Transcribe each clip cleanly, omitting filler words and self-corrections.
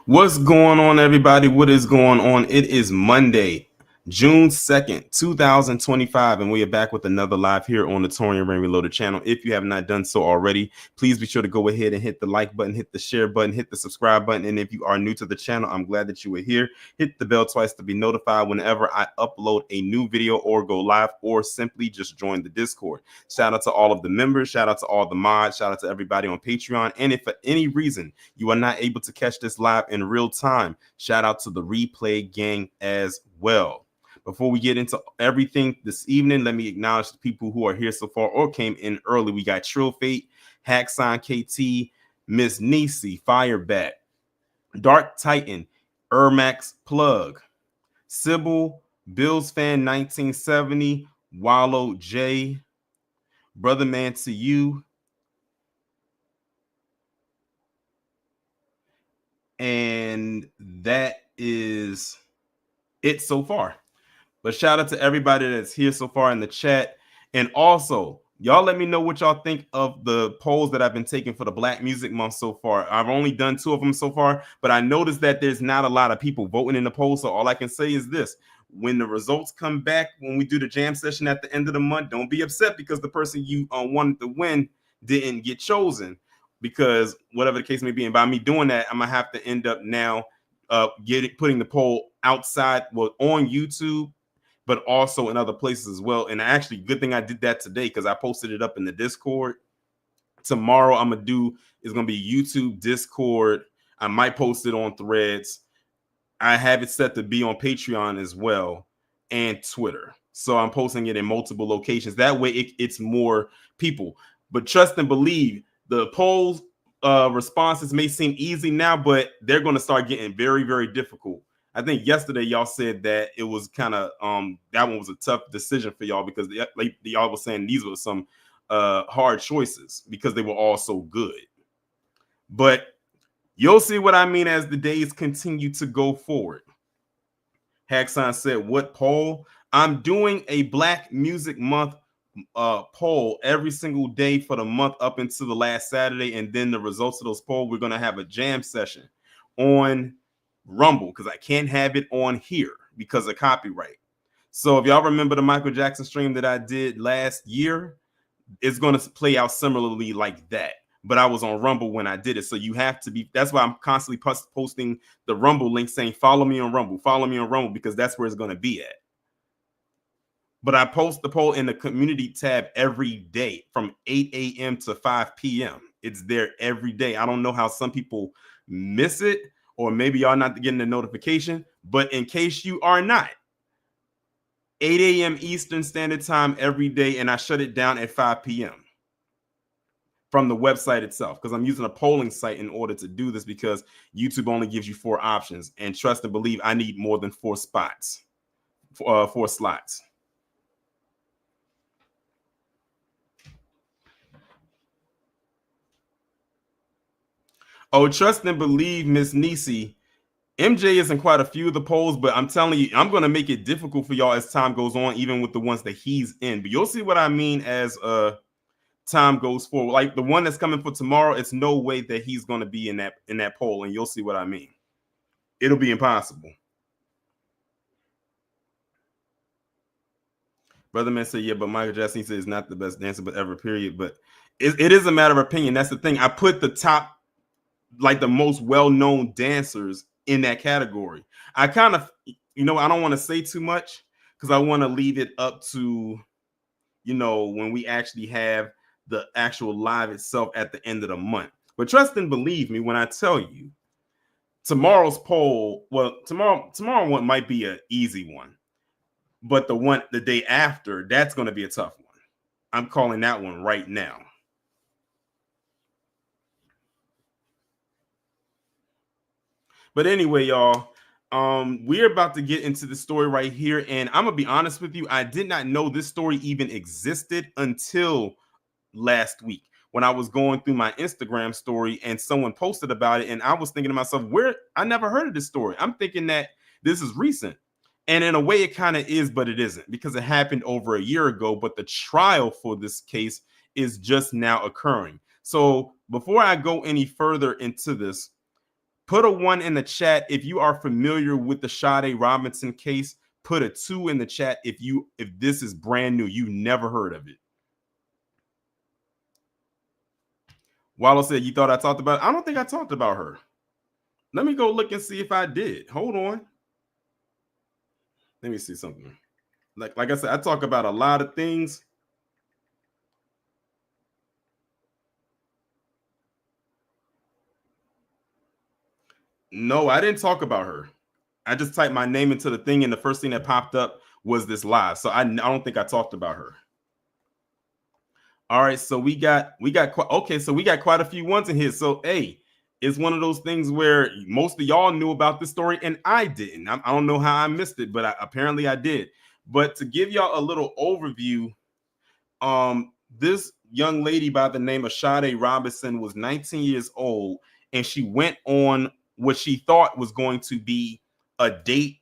What's going on, everybody? What is going on? It is Monday, June 2nd, 2025, and we are back with another live here on the Torian Rain Reloaded channel. If you have not done so already, please be sure to go ahead and hit the like button, hit the share button, hit the subscribe button. And if you are new to the channel, I'm glad that you are here. Hit the bell twice to be notified whenever I upload a new video or go live, or simply just join the Discord. Shout out to all of the members, shout out to all the mods, shout out to everybody on Patreon. And if for any reason you are not able to catch this live in real time, shout out to the replay gang as well. Before we get into everything this evening, let me acknowledge the people who are here so far or came in early. We got Trill Fate, Hacksign KT, Miss Nisi, Firebat, Dark Titan, Ermax Plug, Sybil, Bills Fan 1970, Wallow J, Brother Man to You, and that is it so far. But shout out to everybody that's here so far in the chat. And also, y'all let me know what y'all think of the polls that I've been taking for the Black Music Month so far. I've only done 2 of them so far, but I noticed that there's not a lot of people voting in the polls. So all I can say is this: when the results come back, when we do the jam session at the end of the month, don't be upset because the person you wanted to win didn't get chosen, because whatever the case may be. And by me doing that, I'm gonna have to end up now putting the poll outside, well, on YouTube, but also in other places as well. And actually, good thing I did that today, because I posted it up in the Discord. Tomorrow I'm gonna do is gonna be YouTube, Discord. I might post it on Threads. I have it set to be on Patreon as well, and Twitter. So I'm posting it in multiple locations. That way it's more people. But trust and believe, the polls responses may seem easy now, but they're going to start getting very, very difficult. I think yesterday y'all said that it was kind of that one was a tough decision for y'all, because y'all were saying these were some hard choices because they were all so good. But you'll see what I mean as the days continue to go forward. Hackson said, "What poll? I'm doing a Black Music Month poll every single day for the month up until the last Saturday, and then the results of those polls, we're going to have a jam session on Rumble, because I can't have it on here because of copyright. So if y'all remember the Michael Jackson stream that I did last year, it's going to play out similarly like that. But I was on Rumble when I did it. So you have to be, that's why I'm constantly posting the Rumble link saying, follow me on Rumble, because that's where it's going to be at. But I post the poll in the community tab every day from 8 a.m. to 5 p.m. It's there every day. I don't know how some people miss it, or maybe y'all not getting the notification. But in case you are not, 8 a.m. Eastern Standard Time every day, and I shut it down at 5 p.m. from the website itself, because I'm using a polling site in order to do this, because YouTube only gives you 4 options. And trust and believe, I need more than 4 spots, 4 slots. Oh, trust and believe, Miss Nisi, MJ is in quite a few of the polls, but I'm telling you, I'm going to make it difficult for y'all as time goes on, even with the ones that he's in. But you'll see what I mean as time goes forward. Like the one that's coming for tomorrow, it's no way that he's going to be in that poll, and you'll see what I mean. It'll be impossible. Brother Man said, yeah, but Michael Jackson said is not the best dancer, but ever, period. But it is a matter of opinion. That's the thing. I put the top, like the most well-known dancers in that category. I kind of, I don't want to say too much, because I want to leave it up to, when we actually have the actual live itself at the end of the month. But trust and believe me when I tell you, tomorrow's poll, well, tomorrow one might be an easy one, but the day after, that's going to be a tough one. I'm calling that one right now. But anyway, y'all, we're about to get into the story right here. And I'm going to be honest with you, I did not know this story even existed until last week, when I was going through my Instagram story and someone posted about it. And I was thinking to myself, I never heard of this story. I'm thinking that this is recent. And in a way, it kind of is, but it isn't, because it happened over a year ago. But the trial for this case is just now occurring. So before I go any further into this, Put a 1 in the chat if you are familiar with the Sade Robinson case. Put a 2 in the chat if this is brand new, you never heard of it. Wallow said, you thought I talked about it? I don't think I talked about her. Let me go look and see if I did. Hold on. Let me see something. Like I said, I talk about a lot of things. No, I didn't talk about her. I just typed my name into the thing, and the first thing that popped up was this live. So I don't think I talked about her. All right, so we got quite a few ones in here. So hey, it's one of those things where most of y'all knew about this story and I didn't. I don't know how I missed it, but apparently I did. But to give y'all a little overview, this young lady by the name of Sade Robinson was 19 years old, and she went on what she thought was going to be a date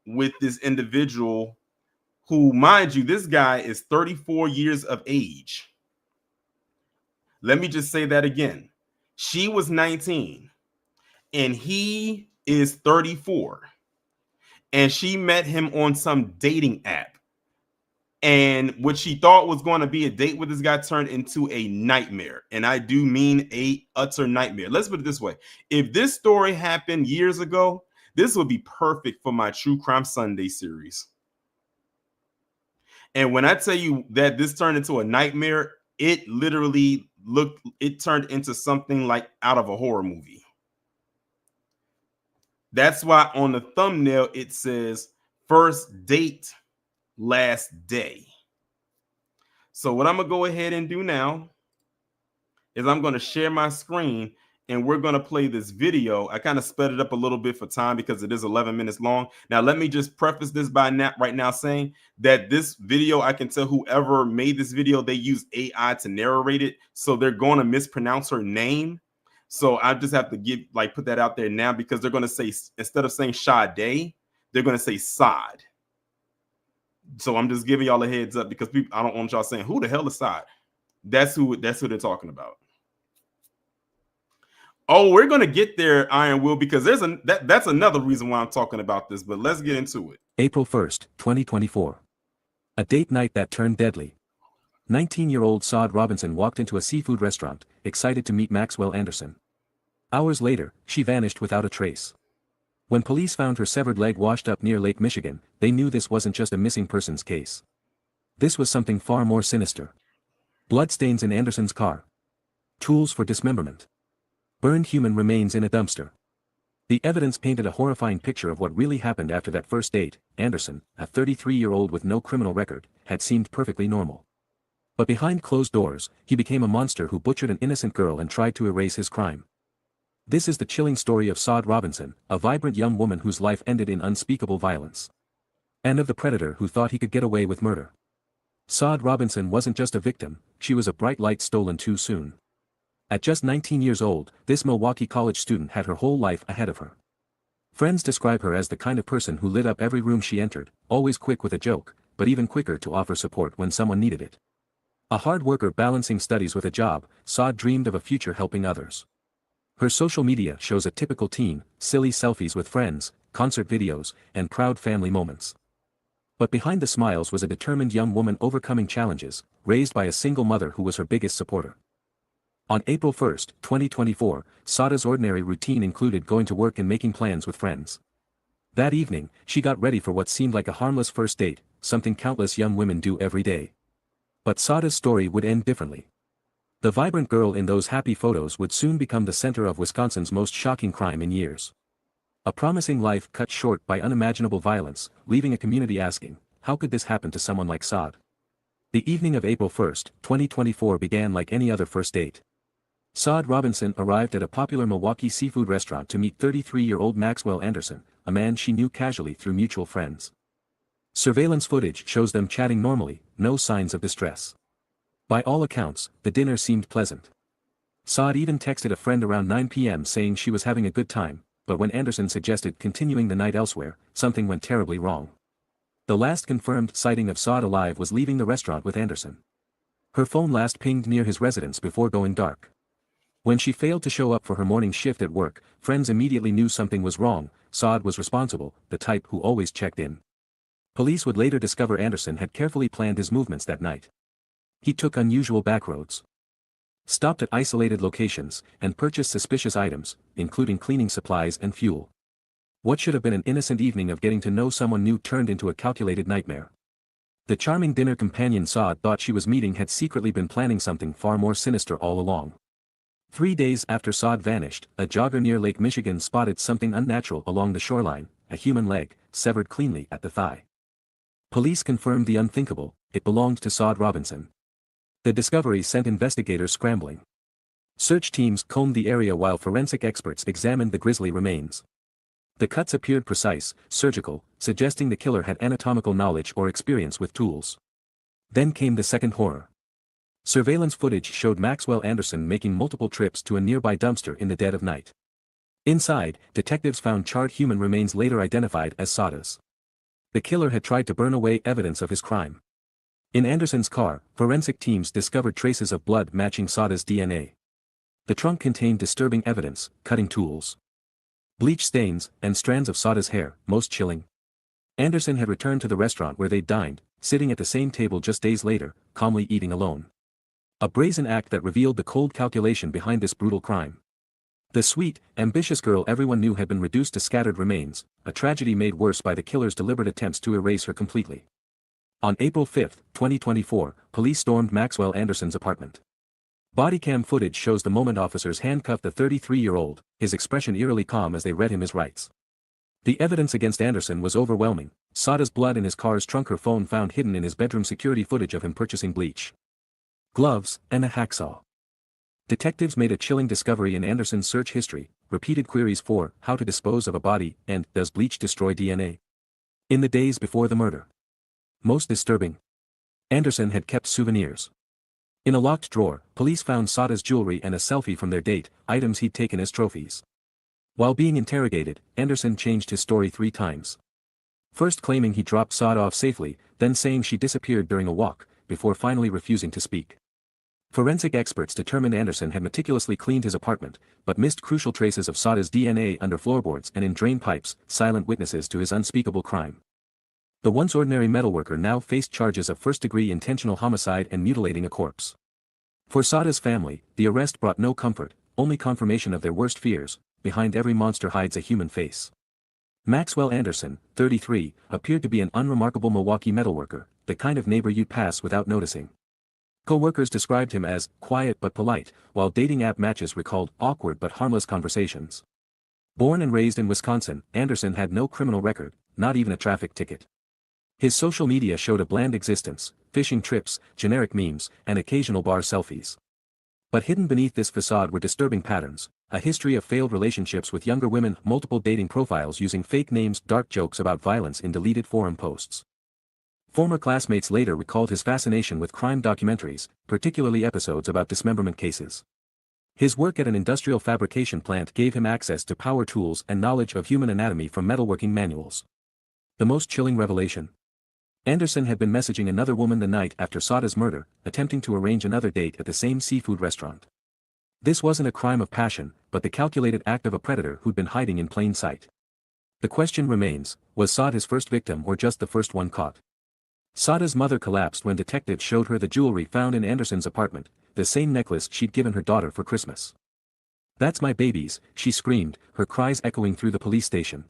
with this individual who, mind you, this guy is 34 years of age. Let me just say that again. She was 19 and he is 34, and she met him on some dating app. And what she thought was going to be a date with this guy turned into a nightmare. And I do mean a utter nightmare. Let's put it this way. If this story happened years ago, this would be perfect for my True Crime Sunday series. And when I tell you that this turned into a nightmare, it literally turned into something like out of a horror movie. That's why on the thumbnail, it says first date, last day. So what I'm going to go ahead and do now is I'm going to share my screen and we're going to play this video. I kind of sped it up a little bit for time because it is 11 minutes long. Now, let me just preface this right now saying that this video, I can tell whoever made this video, they use AI to narrate it. So they're going to mispronounce her name. So I just have to put that out there now, because they're going to say, instead of saying Sade, they're going to say Sade. So I'm just giving y'all a heads up, because I don't want y'all saying, who the hell is Sade? That's who they're talking about. Oh, we're going to get there, Iron Will, because that's another reason why I'm talking about this, but let's get into it. April 1st, 2024. A date night that turned deadly. 19-year-old Sade Robinson walked into a seafood restaurant, excited to meet Maxwell Anderson. Hours later, she vanished without a trace. When police found her severed leg washed up near Lake Michigan, they knew this wasn't just a missing persons case. This was something far more sinister. Bloodstains in Anderson's car. Tools for dismemberment. Burned human remains in a dumpster. The evidence painted a horrifying picture of what really happened after that first date. Anderson, a 33-year-old with no criminal record, had seemed perfectly normal. But behind closed doors, he became a monster who butchered an innocent girl and tried to erase his crime. This is the chilling story of Sade Robinson, a vibrant young woman whose life ended in unspeakable violence. And of the predator who thought he could get away with murder. Sade Robinson wasn't just a victim, she was a bright light stolen too soon. At just 19 years old, this Milwaukee college student had her whole life ahead of her. Friends describe her as the kind of person who lit up every room she entered, always quick with a joke, but even quicker to offer support when someone needed it. A hard worker balancing studies with a job, Sade dreamed of a future helping others. Her social media shows a typical teen, silly selfies with friends, concert videos, and proud family moments. But behind the smiles was a determined young woman overcoming challenges, raised by a single mother who was her biggest supporter. On April 1, 2024, Sade's ordinary routine included going to work and making plans with friends. That evening, she got ready for what seemed like a harmless first date, something countless young women do every day. But Sade's story would end differently. The vibrant girl in those happy photos would soon become the center of Wisconsin's most shocking crime in years. A promising life cut short by unimaginable violence, leaving a community asking, how could this happen to someone like Sade? The evening of April 1, 2024 began like any other first date. Sade Robinson arrived at a popular Milwaukee seafood restaurant to meet 33-year-old Maxwell Anderson, a man she knew casually through mutual friends. Surveillance footage shows them chatting normally, no signs of distress. By all accounts, the dinner seemed pleasant. Sade even texted a friend around 9 p.m. saying she was having a good time, but when Anderson suggested continuing the night elsewhere, something went terribly wrong. The last confirmed sighting of Sade alive was leaving the restaurant with Anderson. Her phone last pinged near his residence before going dark. When she failed to show up for her morning shift at work, friends immediately knew something was wrong. Sade was responsible, the type who always checked in. Police would later discover Anderson had carefully planned his movements that night. He took unusual backroads, stopped at isolated locations, and purchased suspicious items, including cleaning supplies and fuel. What should have been an innocent evening of getting to know someone new turned into a calculated nightmare. The charming dinner companion Sade thought she was meeting had secretly been planning something far more sinister all along. 3 days after Sade vanished, a jogger near Lake Michigan spotted something unnatural along the shoreline, a human leg, severed cleanly at the thigh. Police confirmed the unthinkable, it belonged to Sade Robinson. The discovery sent investigators scrambling. Search teams combed the area while forensic experts examined the grisly remains. The cuts appeared precise, surgical, suggesting the killer had anatomical knowledge or experience with tools. Then came the second horror. Surveillance footage showed Maxwell Anderson making multiple trips to a nearby dumpster in the dead of night. Inside, detectives found charred human remains later identified as Sade's. The killer had tried to burn away evidence of his crime. In Anderson's car, forensic teams discovered traces of blood matching Sade's DNA. The trunk contained disturbing evidence, cutting tools, bleach stains, and strands of Sade's hair, most chilling. Anderson had returned to the restaurant where they'd dined, sitting at the same table just days later, calmly eating alone. A brazen act that revealed the cold calculation behind this brutal crime. The sweet, ambitious girl everyone knew had been reduced to scattered remains, a tragedy made worse by the killer's deliberate attempts to erase her completely. On April 5, 2024, police stormed Maxwell Anderson's apartment. Bodycam footage shows the moment officers handcuffed the 33-year-old, his expression eerily calm as they read him his rights. The evidence against Anderson was overwhelming: Sade's blood in his car's trunk, her phone found hidden in his bedroom, security footage of him purchasing bleach, gloves, and a hacksaw. Detectives made a chilling discovery in Anderson's search history: repeated queries for how to dispose of a body and does bleach destroy DNA. In the days before the murder. Most disturbing, Anderson had kept souvenirs. In a locked drawer, police found Sade's jewelry and a selfie from their date, items he'd taken as trophies. While being interrogated, Anderson changed his story 3 times. First claiming he dropped Sade off safely, then saying she disappeared during a walk, before finally refusing to speak. Forensic experts determined Anderson had meticulously cleaned his apartment, but missed crucial traces of Sade's DNA under floorboards and in drain pipes, silent witnesses to his unspeakable crime. The once ordinary metalworker now faced charges of first-degree intentional homicide and mutilating a corpse. For Sade's family, the arrest brought no comfort, only confirmation of their worst fears: behind every monster hides a human face. Maxwell Anderson, 33, appeared to be an unremarkable Milwaukee metalworker, the kind of neighbor you'd pass without noticing. Co-workers described him as quiet but polite, while dating app matches recalled awkward but harmless conversations. Born and raised in Wisconsin, Anderson had no criminal record, not even a traffic ticket. His social media showed a bland existence: fishing trips, generic memes, and occasional bar selfies. But hidden beneath this facade were disturbing patterns: a history of failed relationships with younger women, multiple dating profiles using fake names, dark jokes about violence in deleted forum posts. Former classmates later recalled his fascination with crime documentaries, particularly episodes about dismemberment cases. His work at an industrial fabrication plant gave him access to power tools and knowledge of human anatomy from metalworking manuals. The most chilling revelation: Anderson had been messaging another woman the night after Sade's murder, attempting to arrange another date at the same seafood restaurant. This wasn't a crime of passion, but the calculated act of a predator who'd been hiding in plain sight. The question remains: was Sade his first victim or just the first one caught? Sade's mother collapsed when detectives showed her the jewelry found in Anderson's apartment, the same necklace she'd given her daughter for Christmas. "That's my baby's," she screamed, her cries echoing through the police station.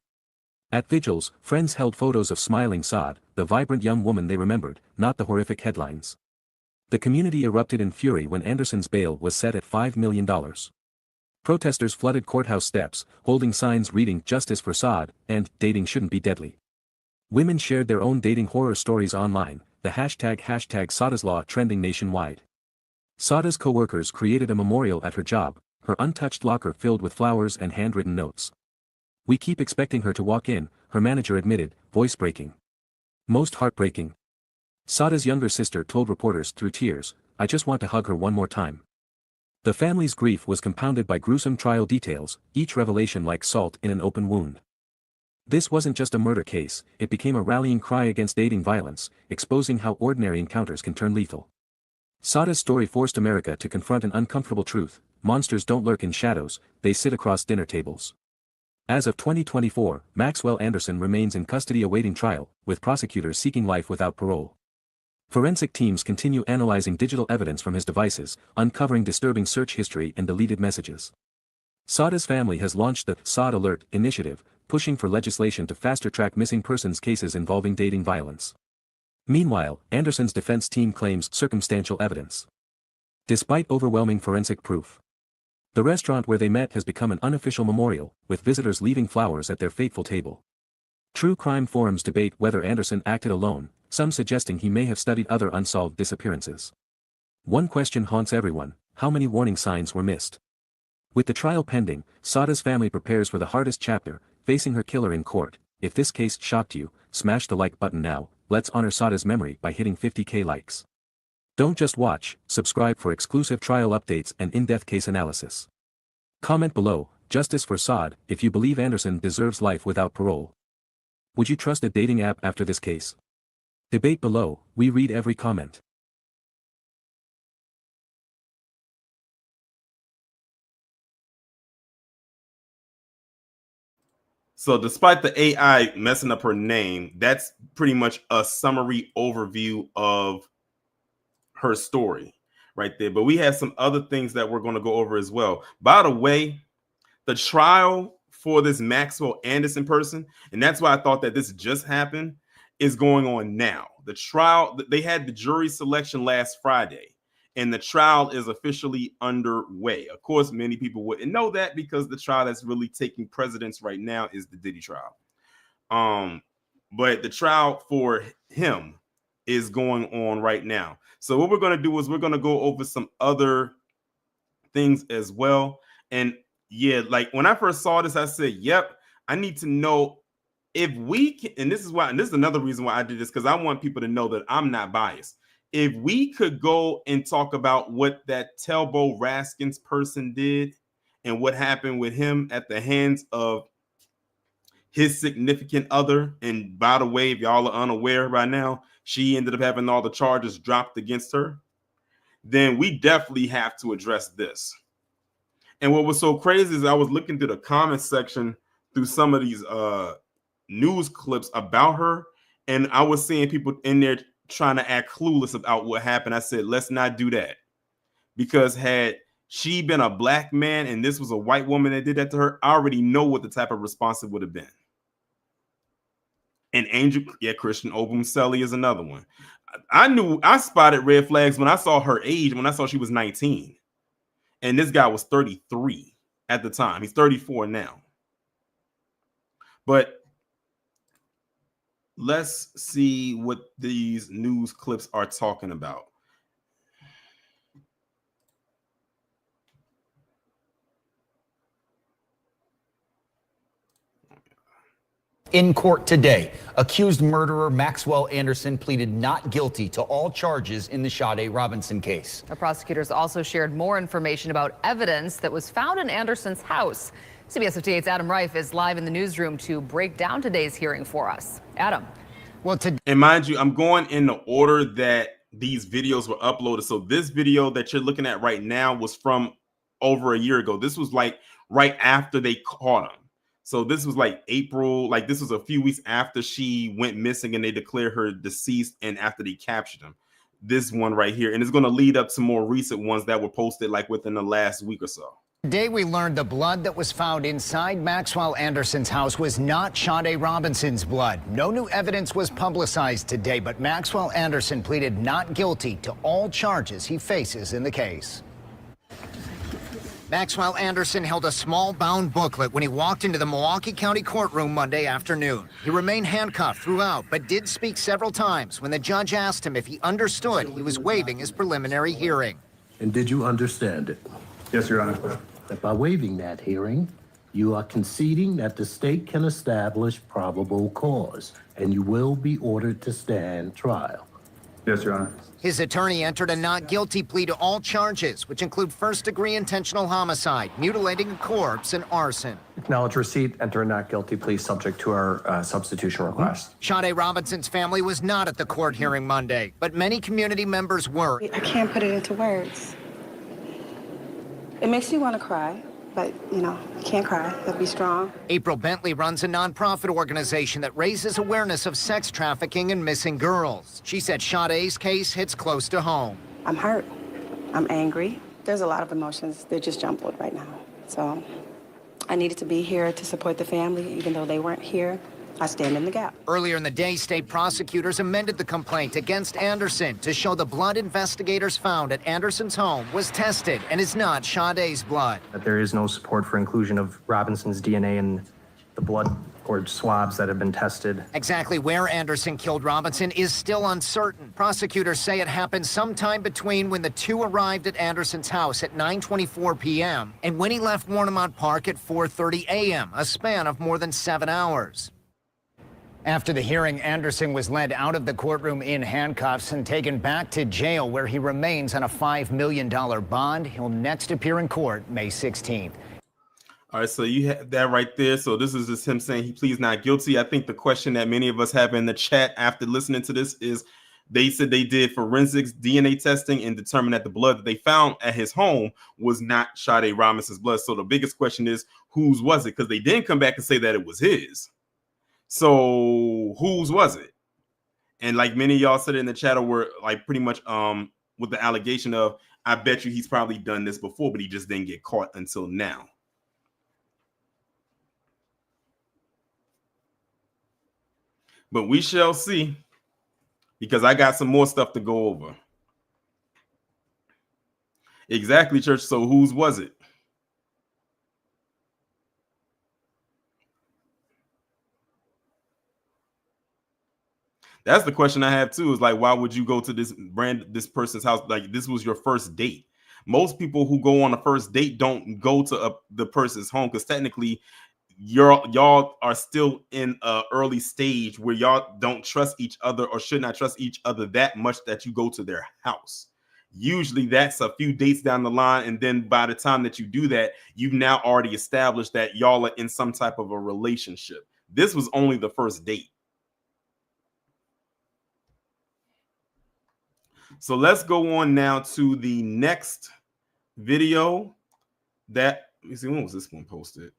At vigils, friends held photos of smiling Sade, the vibrant young woman they remembered, not the horrific headlines. The community erupted in fury when Anderson's bail was set at $5 million. Protesters flooded courthouse steps, holding signs reading "Justice for Sade" and "Dating shouldn't be deadly." Women shared their own dating horror stories online, the hashtag #SadesLaw trending nationwide. Sade's co-workers created a memorial at her job, her untouched locker filled with flowers and handwritten notes. "We keep expecting her to walk in," her manager admitted, voice breaking. "Most heartbreaking." Sade's younger sister told reporters through tears, "I just want to hug her one more time." The family's grief was compounded by gruesome trial details, each revelation like salt in an open wound. This wasn't just a murder case, it became a rallying cry against dating violence, exposing how ordinary encounters can turn lethal. Sade's story forced America to confront an uncomfortable truth: monsters don't lurk in shadows, they sit across dinner tables. As of 2024, Maxwell Anderson remains in custody awaiting trial, with prosecutors seeking life without parole. Forensic teams continue analyzing digital evidence from his devices, uncovering disturbing search history and deleted messages. Sade's family has launched the Sade Alert initiative, pushing for legislation to faster-track missing persons cases involving dating violence. Meanwhile, Anderson's defense team claims circumstantial evidence. Despite overwhelming forensic proof, the restaurant where they met has become an unofficial memorial, with visitors leaving flowers at their fateful table. True crime forums debate whether Anderson acted alone, some suggesting he may have studied other unsolved disappearances. One question haunts everyone: how many warning signs were missed? With the trial pending, Sade's family prepares for the hardest chapter, facing her killer in court. If this case shocked you, smash the like button now. Let's honor Sade's memory by hitting 50,000 likes. Don't just watch, subscribe for exclusive trial updates and in-depth case analysis. Comment below, justice for Sade, if you believe Anderson deserves life without parole. Would you trust a dating app after this case? Debate below, we read every comment. So despite the AI messing up her name, that's pretty much a summary overview of her story right there. But we have some other things that we're going to go over as well. By the way, the trial for this Maxwell Anderson person, and that's why I thought that this just happened, is going on now. The trial, they had the jury selection last Friday, and the trial is officially underway. Of course, many people wouldn't know that because the trial that's really taking precedence right now is the Diddy trial. But the trial for him is going on right now. So what we're going to do is we're going to go over some other things as well. And yeah, like when I first saw this, I said, yep, I need to know if we can, and this is another reason why I did this, because I want people to know that I'm not biased. If we could go and talk about what that Telbo Raskins person did and what happened with him at the hands of his significant other, and by the way, if y'all are unaware right now, she ended up having all the charges dropped against her, then we definitely have to address this. And what was so crazy is I was looking through the comments section through some of these news clips about her, and I was seeing people in there trying to act clueless about what happened. I said, let's not do that, because had she been a black man and this was a white woman that did that to her, I already know what the type of response it would have been. And Angel, yeah, Christian Obumseli is another one. I spotted red flags when I saw her age, when I saw she was 19. And this guy was 33 at the time. He's 34 now. But let's see what these news clips are talking about. In court today, accused murderer Maxwell Anderson pleaded not guilty to all charges in the Sade Robinson case. The prosecutors also shared more information about evidence that was found in Anderson's house. CBS 58's Adam Reif is live in the newsroom to break down today's hearing for us. Adam. Well, and mind you, I'm going in the order that these videos were uploaded. So this video that you're looking at right now was from over a year ago. This was like right after they caught him. So this was like April, like this was a few weeks after she went missing and they declared her deceased and after they captured him. This one right here. And it's going to lead up to more recent ones that were posted like within the last week or so. Today we learned the blood that was found inside Maxwell Anderson's house was not Sade Robinson's blood. No new evidence was publicized today, but Maxwell Anderson pleaded not guilty to all charges he faces in the case. Maxwell Anderson held a small bound booklet when he walked into the Milwaukee County courtroom Monday afternoon. He remained handcuffed throughout, but did speak several times when the judge asked him if he understood he was waiving his preliminary hearing. And did you understand it? Yes, Your Honor. That by waiving that hearing, you are conceding that the state can establish probable cause, and you will be ordered to stand trial. Yes, Your Honor. His attorney entered a not guilty plea to all charges, which include first-degree intentional homicide, mutilating a corpse, and arson. Acknowledge receipt, enter a not guilty plea subject to our substitution request. Sade Robinson's family was not at the court hearing Monday, but many community members were. I can't put it into words. It makes you want to cry, but, you know, you can't cry. You have to be strong. April Bentley runs a nonprofit organization that raises awareness of sex trafficking and missing girls. She said Sade's case hits close to home. I'm hurt. I'm angry. There's a lot of emotions. They're just jumbled right now. So I needed to be here to support the family, even though they weren't here. I stand in the gap. Earlier in the day, state prosecutors amended the complaint against Anderson to show the blood investigators found at Anderson's home was tested and is not Sade's blood. That there is no support for inclusion of Robinson's DNA in the blood or swabs that have been tested. Exactly where Anderson killed Robinson is still uncertain. Prosecutors say it happened sometime between when the two arrived at Anderson's house at 9:24 p.m. and when he left Warnemont Park at 4:30 a.m., a span of more than 7 hours. After the hearing, Anderson was led out of the courtroom in handcuffs and taken back to jail, where he remains on a $5 million bond. He'll next appear in court May 16th. All right, so you have that right there. So this is just him saying he pleads not guilty. I think the question that many of us have in the chat after listening to this is, they said they did forensics DNA testing and determined that the blood that they found at his home was not Sade Robinson's blood. So the biggest question is, whose was it? Because they didn't come back and say that it was his. So whose was it? And like many of y'all said in the chat, were like pretty much with the allegation of, I bet you he's probably done this before, but he just didn't get caught until now. But we shall see, because I got some more stuff to go over. Exactly, Church. So whose was it? That's the question I have too, is like, why would you go to this person's house? Like, this was your first date. Most people who go on a first date don't go to the person's home, because technically y'all are still in an early stage where y'all don't trust each other, or should not trust each other that much that you go to their house. Usually that's a few dates down the line, and then by the time that you do that, you've now already established that y'all are in some type of a relationship. This was only the first date. So let's go on now to the next video. Let me see, when was this one posted?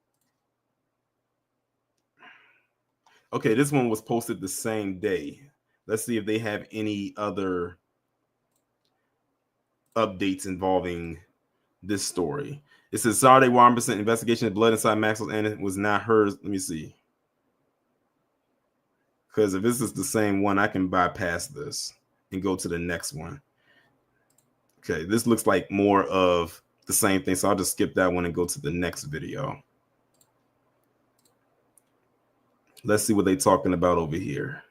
Okay, this one was posted the same day. Let's see if they have any other updates involving this story. It says Sade Robinson investigation of blood inside Maxwell and it was not hers. Let me see. Because if this is the same one, I can bypass this and go to the next one. Okay, this looks like more of the same thing, so I'll just skip that one and go to the next video. Let's see what they're talking about over here.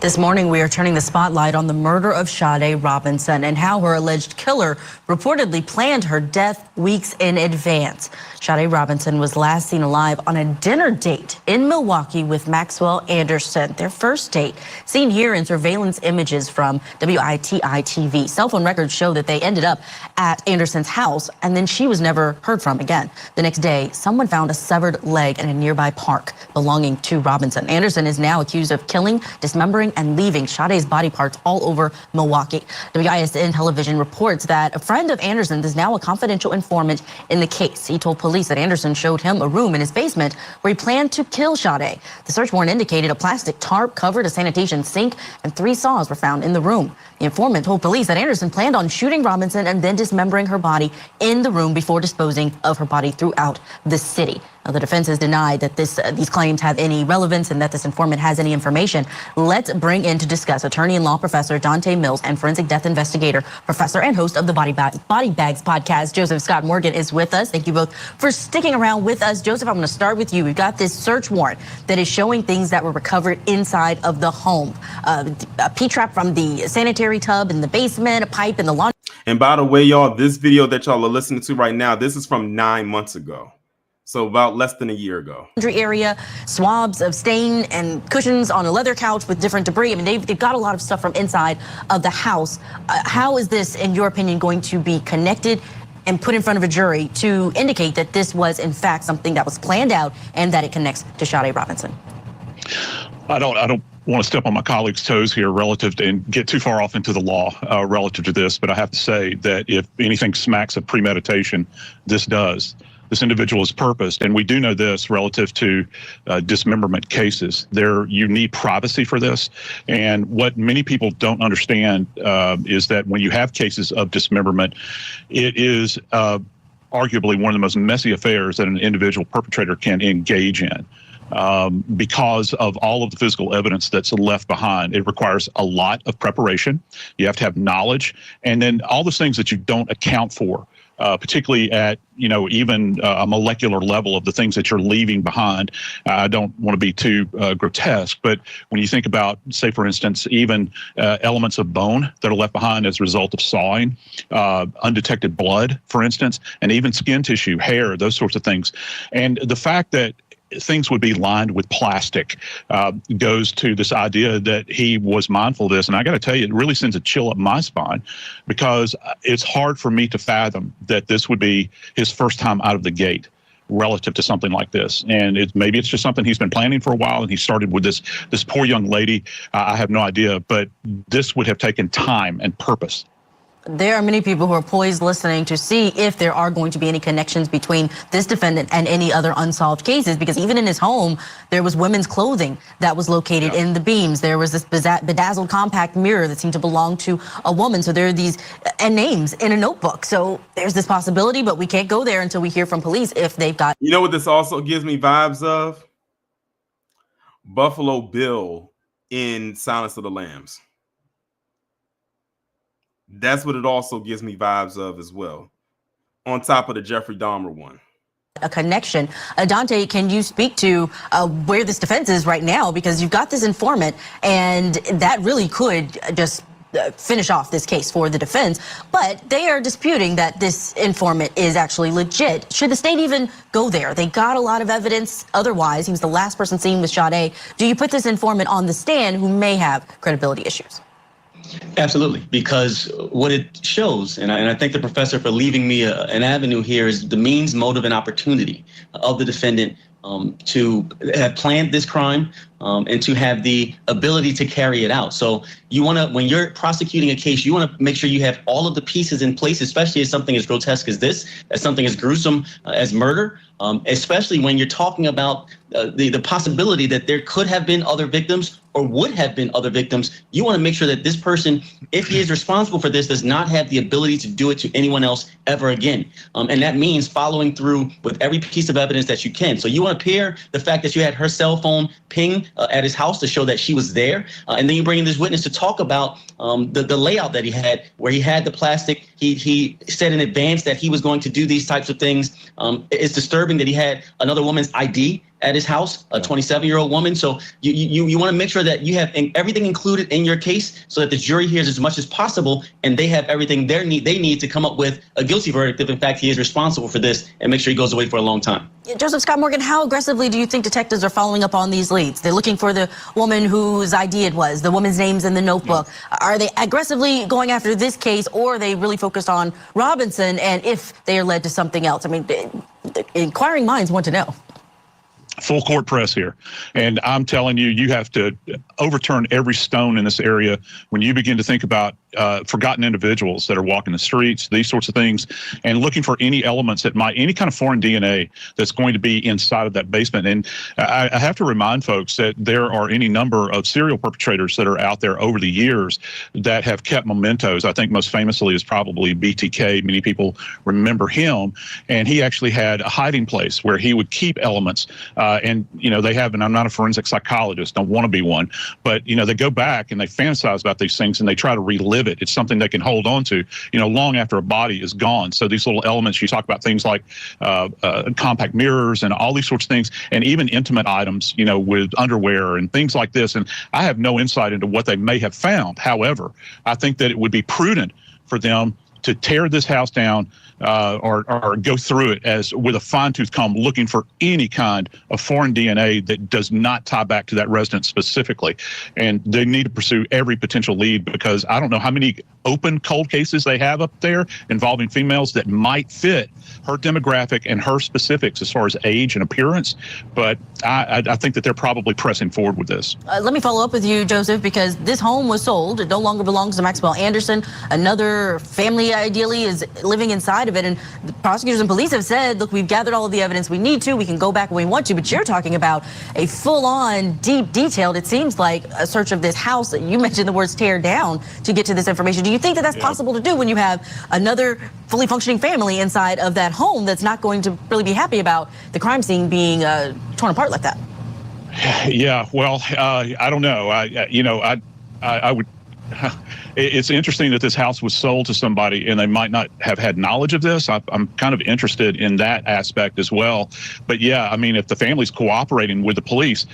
This morning, we are turning the spotlight on the murder of Sade Robinson and how her alleged killer reportedly planned her death weeks in advance. Sade Robinson was last seen alive on a dinner date in Milwaukee with Maxwell Anderson, their first date, seen here in surveillance images from WITI TV. Cell phone records show that they ended up at Anderson's house, and then she was never heard from again. The next day, someone found a severed leg in a nearby park belonging to Robinson. Anderson is now accused of killing, dismembering, and leaving Sade's body parts all over Milwaukee. WISN television reports that a friend of Anderson's is now a confidential informant in the case. He told police that Anderson showed him a room in his basement where he planned to kill Sade. The search warrant indicated a plastic tarp covered a sanitation sink and 3 saws were found in the room. The informant told police that Anderson planned on shooting Robinson and then dismembering her body in the room before disposing of her body throughout the city. Now, the defense has denied that these claims have any relevance and that this informant has any information. Let's bring in to discuss attorney and law professor Dante Mills and forensic death investigator, professor and host of the Body Bags podcast, Joseph Scott Morgan, is with us. Thank you both for sticking around with us. Joseph, I'm going to start with you. We've got this search warrant that is showing things that were recovered inside of the home. A P-trap from the sanitary tub in the basement, a pipe in the laundry. And by the way, y'all, this video that y'all are listening to right now, this is from 9 months ago. So about less than a year ago. Area, swabs of stain and cushions on a leather couch with different debris. I mean, they've got a lot of stuff from inside of the house. How is this, in your opinion, going to be connected and put in front of a jury to indicate that this was, in fact, something that was planned out and that it connects to Sade Robinson? I don't want to step on my colleague's toes here relative to, and get too far off into the law relative to this, but I have to say that if anything smacks of premeditation, this does. This individual is purposed, and we do know this relative to dismemberment cases. You need privacy for this, and what many people don't understand is that when you have cases of dismemberment, it is arguably one of the most messy affairs that an individual perpetrator can engage in. Because of all of the physical evidence that's left behind. It requires a lot of preparation. You have to have knowledge, and then all those things that you don't account for, particularly at, even a molecular level of the things that you're leaving behind. I don't want to be too grotesque, but when you think about, say, for instance, even elements of bone that are left behind as a result of sawing, undetected blood, for instance, and even skin tissue, hair, those sorts of things. And the fact that things would be lined with plastic goes to this idea that he was mindful of this. And I got to tell you, it really sends a chill up my spine, because it's hard for me to fathom that this would be his first time out of the gate relative to something like this. And maybe it's just something he's been planning for a while, and he started with this poor young lady. I have no idea, but this would have taken time and purpose. There are many people who are poised listening to see if there are going to be any connections between this defendant and any other unsolved cases, because even in his home, there was women's clothing that was located in the beams. There was this bedazzled compact mirror that seemed to belong to a woman. So there are these and names in a notebook. So there's this possibility, but we can't go there until we hear from police if they've got. You know what this also gives me vibes of? Buffalo Bill in Silence of the Lambs. That's what it also gives me vibes of as well, on top of the Jeffrey Dahmer one. A connection. Dante, can you speak to where this defense is right now? Because you've got this informant, and that really could just finish off this case for the defense. But they are disputing that this informant is actually legit. Should the state even go there? They got a lot of evidence otherwise. He was the last person seen with Sade. Do you put this informant on the stand who may have credibility issues? Absolutely, because what it shows, and I thank the professor for leaving me an avenue here, is the means, motive, and opportunity of the defendant to have planned this crime and to have the ability to carry it out. So you want to, when you're prosecuting a case, you want to make sure you have all of the pieces in place, especially as something as grotesque as this, as something as gruesome as murder, especially when you're talking about the possibility that there could have been other victims or would have been other victims. You want to make sure that this person, if he is responsible for this, does not have the ability to do it to anyone else ever again. And that means following through with every piece of evidence that you can. So you want to pair the fact that you had her cell phone ping at his house to show that she was there. And then you bring in this witness to talk about the layout that he had, where he had the plastic. He said in advance that he was going to do these types of things. It's disturbing that he had another woman's ID at his house, a 27-year-old woman. So you want to make sure that you have everything included in your case so that the jury hears as much as possible and they have everything they need to come up with a guilty verdict if in fact he is responsible for this, and make sure he goes away for a long time. Joseph Scott Morgan, how aggressively do you think detectives are following up on these leads? They're looking for the woman whose ID it was, the woman's name's in the notebook. Are they aggressively going after this case, or are they really focused on Robinson, and if they are led to something else? I mean, the inquiring minds want to know. Full court press here. And I'm telling you, you have to overturn every stone in this area when you begin to think about forgotten individuals that are walking the streets, these sorts of things, and looking for any elements that might, any kind of foreign DNA that's going to be inside of that basement. And I have to remind folks that there are any number of serial perpetrators that are out there over the years that have kept mementos. I think most famously is probably BTK. Many people remember him, and he actually had a hiding place where he would keep elements. And, they have, and I'm not a forensic psychologist, don't want to be one, but, they go back and they fantasize about these things and they try to relive it. It's something they can hold on to, long after a body is gone. So these little elements, you talk about things like compact mirrors and all these sorts of things, and even intimate items, with underwear and things like this. And I have no insight into what they may have found. However, I think that it would be prudent for them to tear this house down or go through it as with a fine-tooth comb looking for any kind of foreign DNA that does not tie back to that residence specifically. And they need to pursue every potential lead, because I don't know how many open cold cases they have up there involving females that might fit her demographic and her specifics as far as age and appearance. But I think that they're probably pressing forward with this. Let me follow up with you, Joseph, because this home was sold. It no longer belongs to Maxwell Anderson. Another family ideally is living inside of it. And the prosecutors and police have said, look, we've gathered all of the evidence we need to. We can go back when we want to. But you're talking about a full-on, deep, detailed, it seems like, a search of this house. You mentioned the words tear down to get to this information. Do you think that that's possible to do when you have another fully functioning family inside of that home that's not going to really be happy about the crime scene being torn apart like that? Yeah, well, I don't know. I would. It's interesting that this house was sold to somebody and they might not have had knowledge of this. I'm kind of interested in that aspect as well. But yeah, I mean, if the family's cooperating with the police,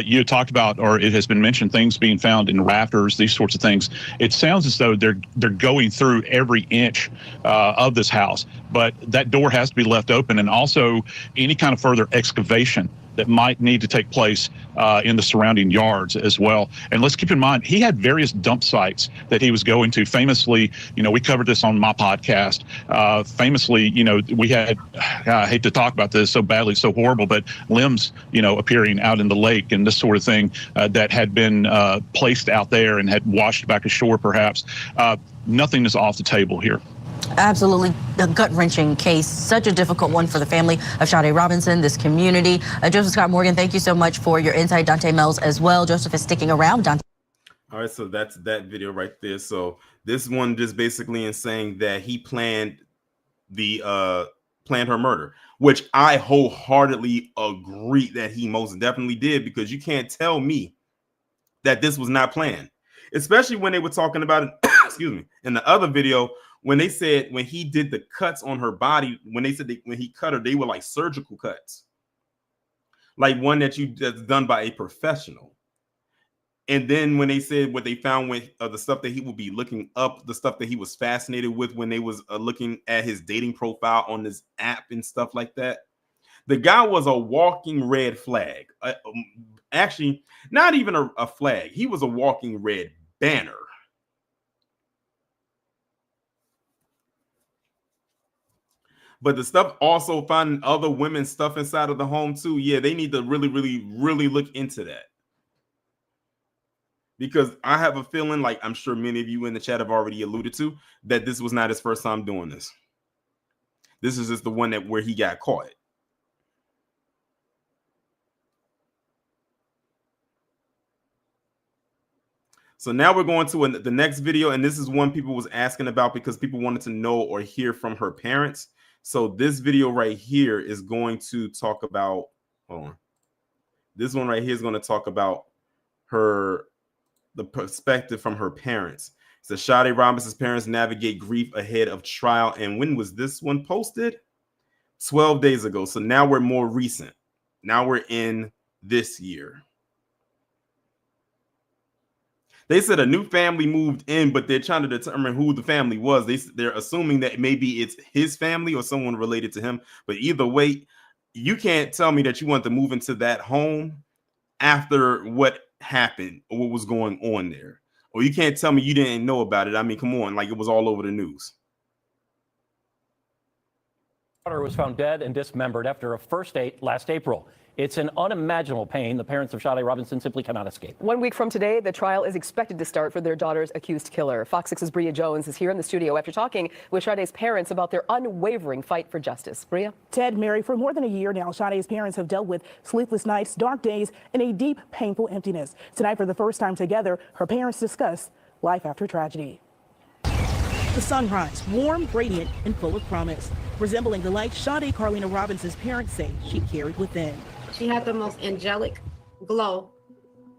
you talked about, or it has been mentioned, things being found in rafters, these sorts of things. It sounds as though they're going through every inch of this house, but that door has to be left open, and also any kind of further excavation that might need to take place in the surrounding yards as well. And let's keep in mind, he had various dump sites that he was going to. Famously, we covered this on my podcast. Famously, we had, I hate to talk about this so badly, so horrible, but limbs, appearing out in the lake and this sort of thing that had been placed out there and had washed back ashore perhaps. Nothing is off the table here. Absolutely, a gut-wrenching case, such a difficult one for the family of Sade Robinson, this community. Joseph Scott Morgan, thank you so much for your insight. Dante Mells as well. Joseph is sticking around. Dante. All right, so that's that video right there. So this one just basically is saying that he planned her murder, which I wholeheartedly agree that he most definitely did, because you can't tell me that this was not planned, especially when they were talking about it, excuse me, in the other video, when they said when he did the cuts on her body, when they said when he cut her, they were like surgical cuts, like one that's done by a professional. And then when they said what they found with the stuff that he would be looking up, the stuff that he was fascinated with when they was looking at his dating profile on this app and stuff like that, the guy was a walking red flag. Actually, not even a flag. He was a walking red banner. But the stuff also finding other women's stuff inside of the home too. Yeah, they need to really, really, really look into that. Because I have a feeling, like I'm sure many of you in the chat have already alluded to, that this was not his first time doing this. This is just the one where he got caught. So now we're going to the next video, and this is one people was asking about because people wanted to know or hear from her parents. So this video right here is going to talk about, hold on. This one right here is going to talk about the perspective from her parents. So Sade Robinson's parents navigate grief ahead of trial. And when was this one posted? 12 days ago. So now we're more recent. Now we're in this year. They said a new family moved in, but they're trying to determine who the family was. They're assuming that maybe it's his family or someone related to him. But either way, you can't tell me that you want to move into that home after what happened or what was going on there. Or you can't tell me you didn't know about it. I mean, come on, like it was all over the news. Daughter was found dead and dismembered after a first date last April. It's an unimaginable pain the parents of Sade Robinson simply cannot escape. 1 week from today, the trial is expected to start for their daughter's accused killer. Fox 6's Bria Jones is here in the studio after talking with Sade's parents about their unwavering fight for justice. Bria? Ted, Mary, for more than a year now, Sade's parents have dealt with sleepless nights, dark days, and a deep, painful emptiness. Tonight, for the first time together, her parents discuss life after tragedy. The sunrise, warm, radiant, and full of promise, resembling the light Sade Carlina Robinson's parents say she carried within. She had the most angelic glow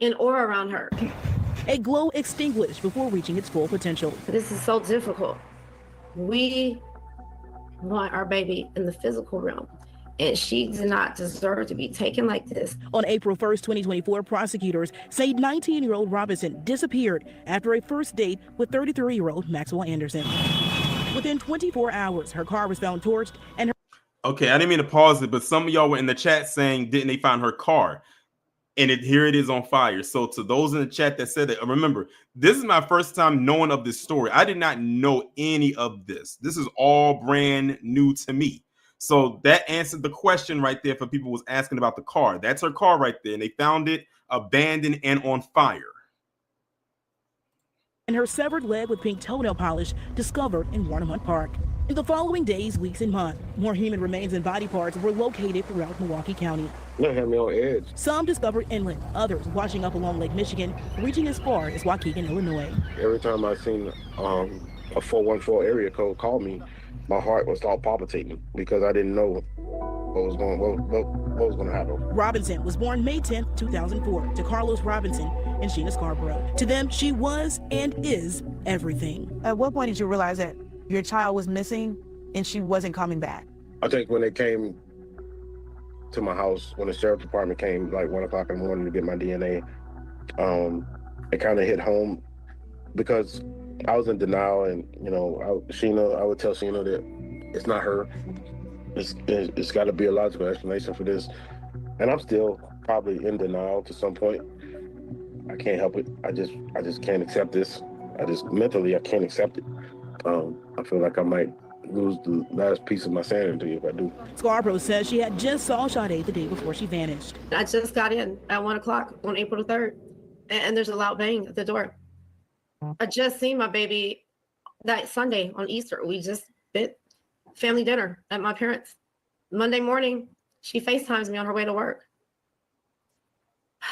and aura around her. A glow extinguished before reaching its full potential. This is so difficult. We want our baby in the physical realm, and she did not deserve to be taken like this. On April 1st, 2024, prosecutors say 19-year-old Robinson disappeared after a first date with 33-year-old Maxwell Anderson. Within 24 hours, her car was found torched and her Okay, I didn't mean to pause it, but some of y'all were in the chat saying, didn't they find her car? And here it is on fire. So to those in the chat that said that, remember, this is my first time knowing of this story. I did not know any of this. This is all brand new to me. So that answered the question right there for people who was asking about the car. That's her car right there. And they found it abandoned and on fire. and her severed leg with pink toenail polish discovered in Warnemont Park. In the following days, weeks, and months, more human remains and body parts were located throughout Milwaukee County. That had me on edge. Some discovered inland, others washing up along Lake Michigan, reaching as far as Waukegan, Illinois. Every time I seen a 414 area code call me, my heart would start palpitating because I didn't know what was going to happen. Robinson was born May 10, 2004, to Carlos Robinson and Sheena Scarborough. To them, she was and is everything. At what point did you realize that your child was missing and she wasn't coming back? I think when they came to my house, when the sheriff department came like 1 o'clock in the morning to get my DNA, it kind of hit home because I was in denial, and I would tell Sheena that it's not her. It's got to be a logical explanation for this, and I'm still probably in denial to some point. I can't help it. I just can't accept this. Mentally I can't accept it. I feel like I might lose the last piece of my sanity if I do. Scarborough says she had just saw Sade the day before she vanished. I just got in at 1 o'clock on April 3rd, and there's a loud bang at the door. I just seen my baby that Sunday on Easter. We just did family dinner at my parents'. Monday morning, she FaceTimes me on her way to work.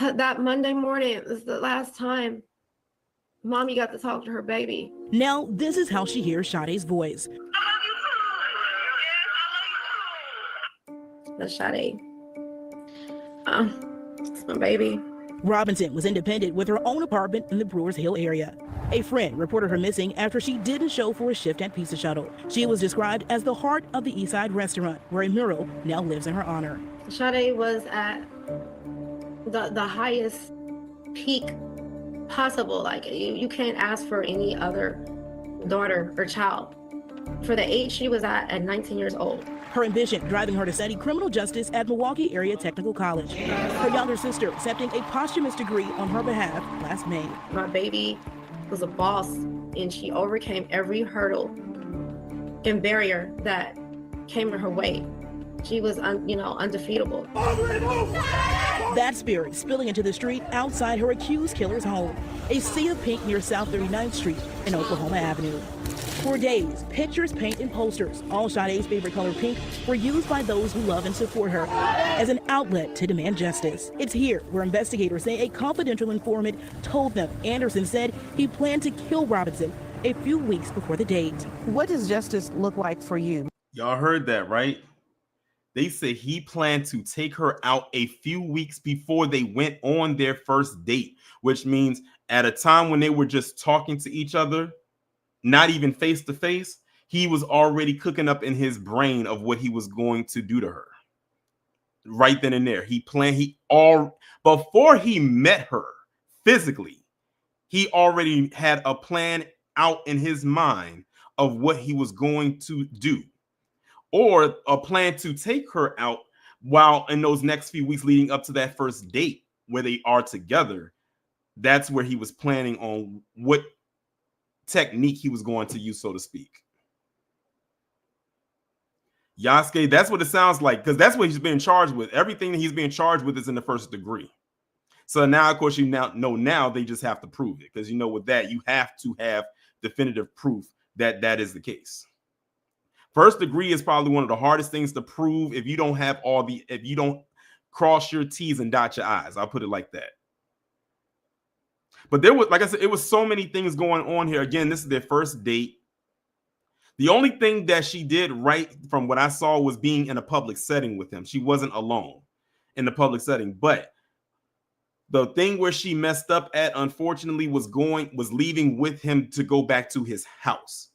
That Monday morning was the last time Mommy got to talk to her baby. Now, this is how she hears Sade's voice. That's Sade. It's my baby. Robinson was independent with her own apartment in the Brewers Hill area. A friend reported her missing after she didn't show for a shift at Pizza Shuttle. She was described as the heart of the Eastside restaurant, where a mural now lives in her honor. Sade was at the highest peak possible. Like you can't ask for any other daughter or child. For the age she was at 19 years old. Her ambition driving her to study criminal justice at Milwaukee Area Technical College. Her younger sister accepting a posthumous degree on her behalf last May. My baby was a boss, and she overcame every hurdle and barrier that came in her way. She was, undefeatable. That spirit spilling into the street outside her accused killer's home. A sea of pink near South 39th Street and Oklahoma Avenue. For days, pictures, paint, and posters, all Sade's favorite color pink, were used by those who love and support her as an outlet to demand justice. It's here where investigators say a confidential informant told them Anderson said he planned to kill Robinson a few weeks before the date. What does justice look like for you? Y'all heard that, right? They say he planned to take her out a few weeks before they went on their first date, which means at a time when they were just talking to each other, not even face to face, he was already cooking up in his brain of what he was going to do to her. Right then and there. Before he met her physically, he already had a plan out in his mind of what he was going to do, or a plan to take her out while in those next few weeks leading up to that first date where they are together. That's where he was planning on what technique he was going to use, so to speak. Yasuke, that's what it sounds like, because that's what he's being charged with. Everything that he's being charged with is in the first degree. So now, of course, you now they just have to prove it, because with that, you have to have definitive proof that that is the case. First degree is probably one of the hardest things to prove if you don't cross your T's and dot your I's. I'll put it like that. But there was, like I said, it was so many things going on here. Again, this is their first date. The only thing that she did right from what I saw was being in a public setting with him. She wasn't alone in the public setting. But the thing where she messed up at, unfortunately, was leaving with him to go back to his house.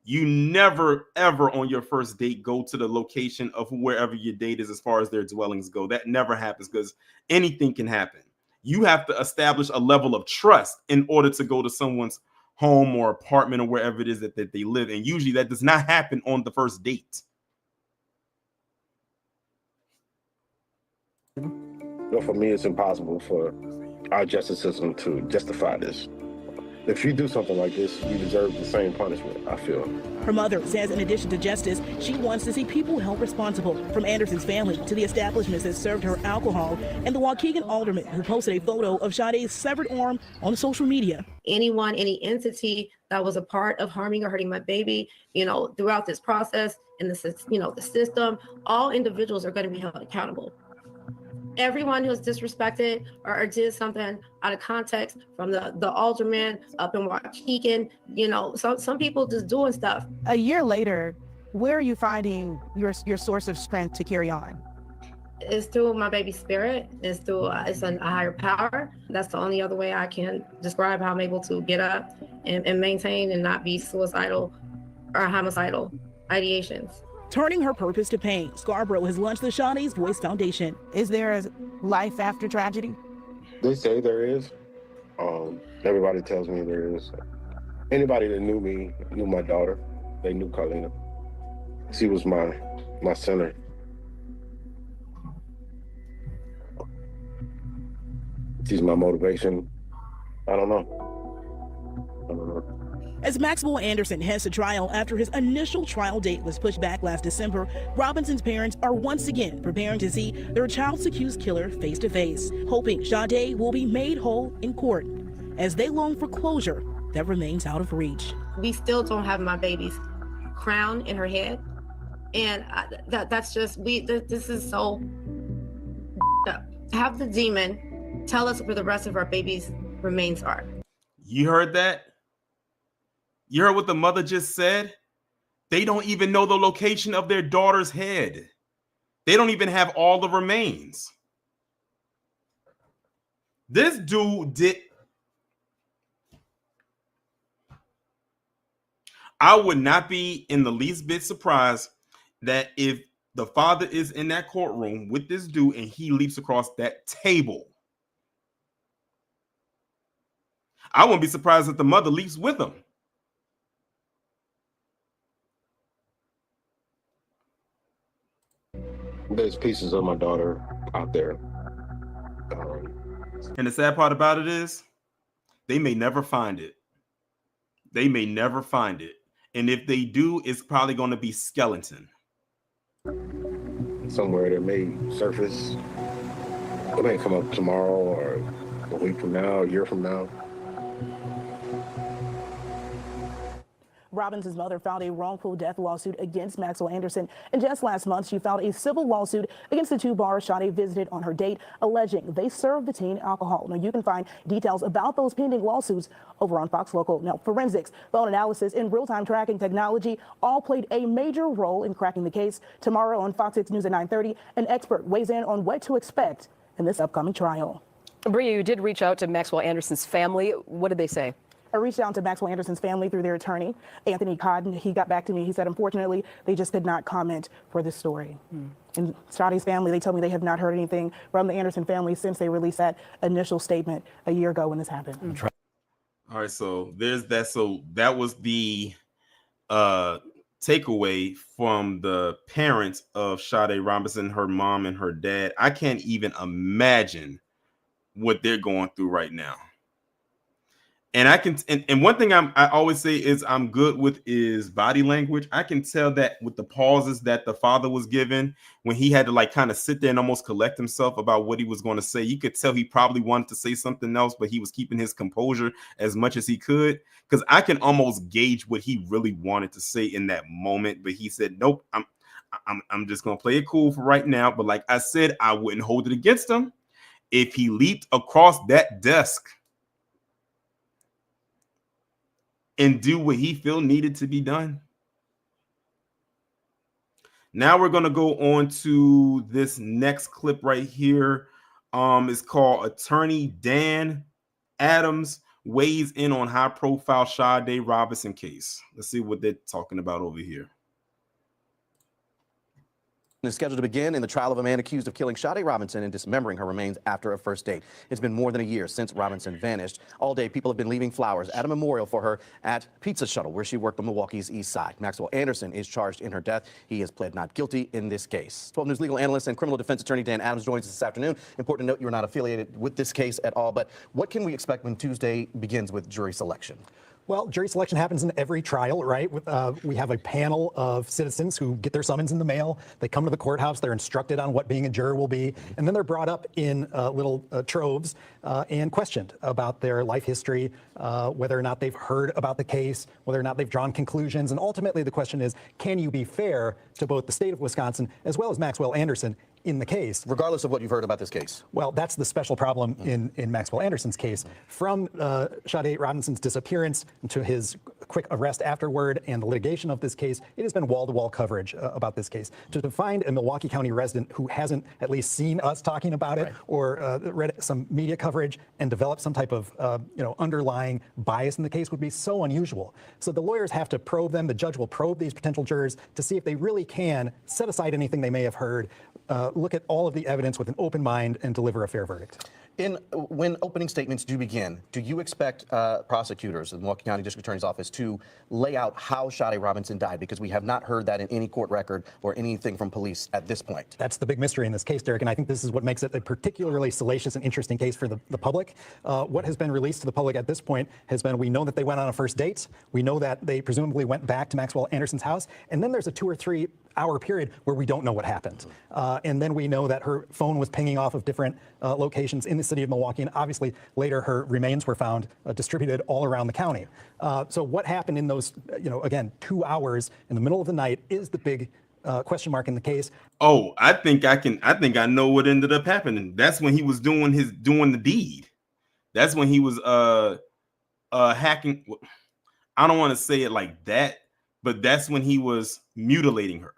You never, ever on your first date go to the location of wherever your date is as far as their dwellings go. That never happens, because anything can happen. You have to establish a level of trust in order to go to someone's home or apartment or wherever it is that they live. And usually that does not happen on the first date. But for me, it's impossible for our justice system to justify this. If you do something like this, you deserve the same punishment, I feel. Her mother says in addition to justice, she wants to see people held responsible, from Anderson's family to the establishments that served her alcohol, and the Waukegan alderman who posted a photo of Sade's severed arm on social media. Anyone, any entity that was a part of harming or hurting my baby, throughout this process and the system, all individuals are going to be held accountable. Everyone who's disrespected or did something out of context, from the alderman up in Waukegan, some people just doing stuff. A year later, where are you finding your source of strength to carry on? It's through my baby's spirit. It's through it's a higher power. That's the only other way I can describe how I'm able to get up and maintain and not be suicidal or homicidal ideations. Turning her purpose to pain, Scarborough has launched the Sade's Voice Foundation. Is there a life after tragedy? They say there is. Everybody tells me there is. Anybody that knew me, knew my daughter. They knew Carlina. She was my center. She's my motivation. I don't know. As Maxwell Anderson heads to trial after his initial trial date was pushed back last December, Robinson's parents are once again preparing to see their child's accused killer face to face, hoping Sade will be made whole in court as they long for closure that remains out of reach. We still don't have my baby's crown in her head. And that's just, this is so up. Have the demon tell us where the rest of our baby's remains are. You heard that? You heard what the mother just said? They don't even know the location of their daughter's head. They don't even have all the remains. This dude did. I would not be in the least bit surprised that if the father is in that courtroom with this dude and he leaps across that table, I wouldn't be surprised if the mother leaps with him. There's pieces of my daughter out there. And the sad part about it is they may never find it. They may never find it. And if they do, it's probably going to be skeleton. Somewhere that may surface. It may come up tomorrow or a week from now, a year from now. Robinson's mother filed a wrongful death lawsuit against Maxwell Anderson, and just last month she filed a civil lawsuit against the two bars Sade visited on her date, alleging they served the teen alcohol. Now you can find details about those pending lawsuits over on Fox Local. Now forensics, phone analysis, and real-time tracking technology all played a major role in cracking the case. Tomorrow on Fox 6 News at 9:30, an expert weighs in on what to expect in this upcoming trial. Bria, you did reach out to Maxwell Anderson's family. What did they say? I reached out to Maxwell Anderson's family through their attorney, Anthony Cotton. He got back to me. He said, unfortunately, they just could not comment for this story. And Sade's family, they told me they have not heard anything from the Anderson family since they released that initial statement a year ago when this happened. All right, so there's that. So that was the takeaway from the parents of Sade Robinson, her mom and her dad. I can't even imagine what they're going through right now. And I can, and one thing I always say is I'm good with is body language. I can tell that with the pauses that the father was given when he had to like kind of sit there and almost collect himself about what he was going to say. You could tell he probably wanted to say something else, but he was keeping his composure as much as he could, because I can almost gauge what he really wanted to say in that moment. But he said, nope, I'm just going to play it cool for right now. But like I said, I wouldn't hold it against him if he leaped across that desk and do what he feel needed to be done. Now we're going to go on to this next clip right here. It's called Attorney Dan Adams weighs in on high-profile Sade Robinson case. Let's see what they're talking about over here. Is scheduled to begin in the trial of a man accused of killing Sade Robinson and dismembering her remains after a first date. It's been more than a year since Robinson vanished. All day, people have been leaving flowers at a memorial for her at Pizza Shuttle, where she worked on Milwaukee's east side. Maxwell Anderson is charged in her death. He has pled not guilty in this case. 12 News legal analyst and criminal defense attorney Dan Adams joins us this afternoon. Important to note you are not affiliated with this case at all, but what can we expect when Tuesday begins with jury selection? Well, jury selection happens in every trial, right? We have a panel of citizens who get their summons in the mail. They come to the courthouse. They're instructed on what being a juror will be. And then they're brought up in little troves and questioned about their life history, whether or not they've heard about the case, whether or not they've drawn conclusions. And ultimately, the question is, can you be fair to both the state of Wisconsin as well as Maxwell Anderson in the case? Regardless of what you've heard about this case. Well, that's the special problem in Maxwell Anderson's case. From Sade Robinson's disappearance to his quick arrest afterward and the litigation of this case, it has been wall-to-wall coverage about this case. To find a Milwaukee County resident who hasn't at least seen us talking about it or read some media coverage and develop some type of underlying bias in the case would be so unusual. So the lawyers have to probe them. The judge will probe these potential jurors to see if they really can set aside anything they may have heard, look at all of the evidence with an open mind, and deliver a fair verdict. When opening statements do begin, do you expect prosecutors in the Milwaukee County District Attorney's Office to lay out how Sade Robinson died? Because we have not heard that in any court record or anything from police at this point. That's the big mystery in this case, Derek, and I think this is what makes it a particularly salacious and interesting case for the public. What has been released to the public at this point has been, we know that they went on a first date, we know that they presumably went back to Maxwell Anderson's house, and then there's a 2 or 3 hour period where we don't know what happened. And then we know that her phone was pinging off of different locations in the city of Milwaukee, and obviously later her remains were found distributed all around the county. So what happened in those, again, 2 hours in the middle of the night is the big question mark in the case. Oh, I think I know what ended up happening. That's when he was doing the deed. That's when he was hacking. I don't want to say it like that, but that's when he was mutilating her,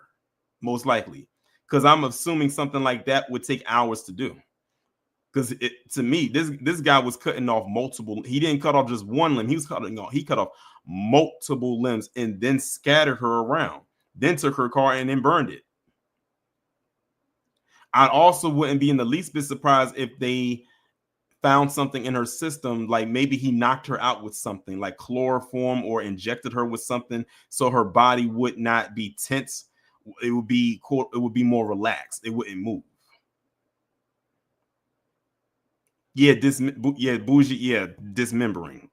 most likely, because I'm assuming something like that would take hours to do. Because to me, this guy was cutting off multiple. He didn't cut off just one limb. He cut off multiple limbs and then scattered her around. Then took her car and then burned it. I also wouldn't be in the least bit surprised if they found something in her system, like maybe he knocked her out with something like chloroform or injected her with something so her body would not be tense. It would be more relaxed. It wouldn't move. Dismembering.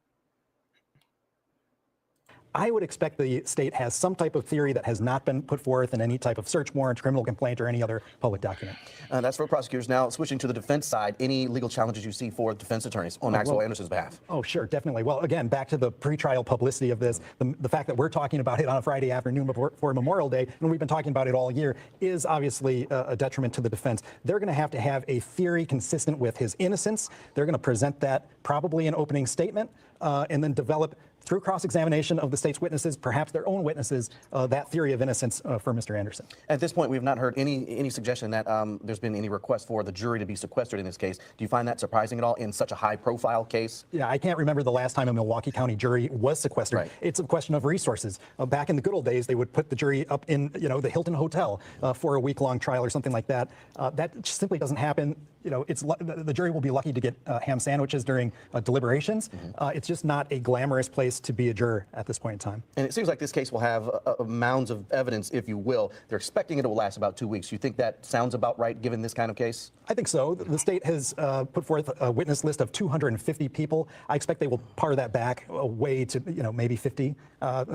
I would expect the state has some type of theory that has not been put forth in any type of search warrant, criminal complaint, or any other public document. That's for prosecutors. Now, switching to the defense side, any legal challenges you see for defense attorneys on Maxwell Anderson's behalf? Oh, sure, definitely. Well, again, back to the pretrial publicity of this, the fact that we're talking about it on a Friday afternoon before Memorial Day, and we've been talking about it all year, is obviously a detriment to the defense. They're going to have a theory consistent with his innocence. They're going to present that probably in opening statement, and then develop through cross-examination of the state's witnesses, perhaps their own witnesses, that theory of innocence for Mr. Anderson. At this point, we have not heard any suggestion that there's been any request for the jury to be sequestered in this case. Do you find that surprising at all in such a high-profile case? Yeah, I can't remember the last time a Milwaukee County jury was sequestered. Right. It's a question of resources. Back in the good old days, they would put the jury up in, the Hilton Hotel for a week-long trial or something like that. That simply doesn't happen. The jury will be lucky to get ham sandwiches during deliberations. It's just not a glamorous place to be a juror at this point in time. And it seems like this case will have mounds of evidence, if you will. They're expecting it will last about 2 weeks. You think that sounds about right, given this kind of case? I think so. The state has put forth a witness list of 250 people. I expect they will par that back away to, maybe 50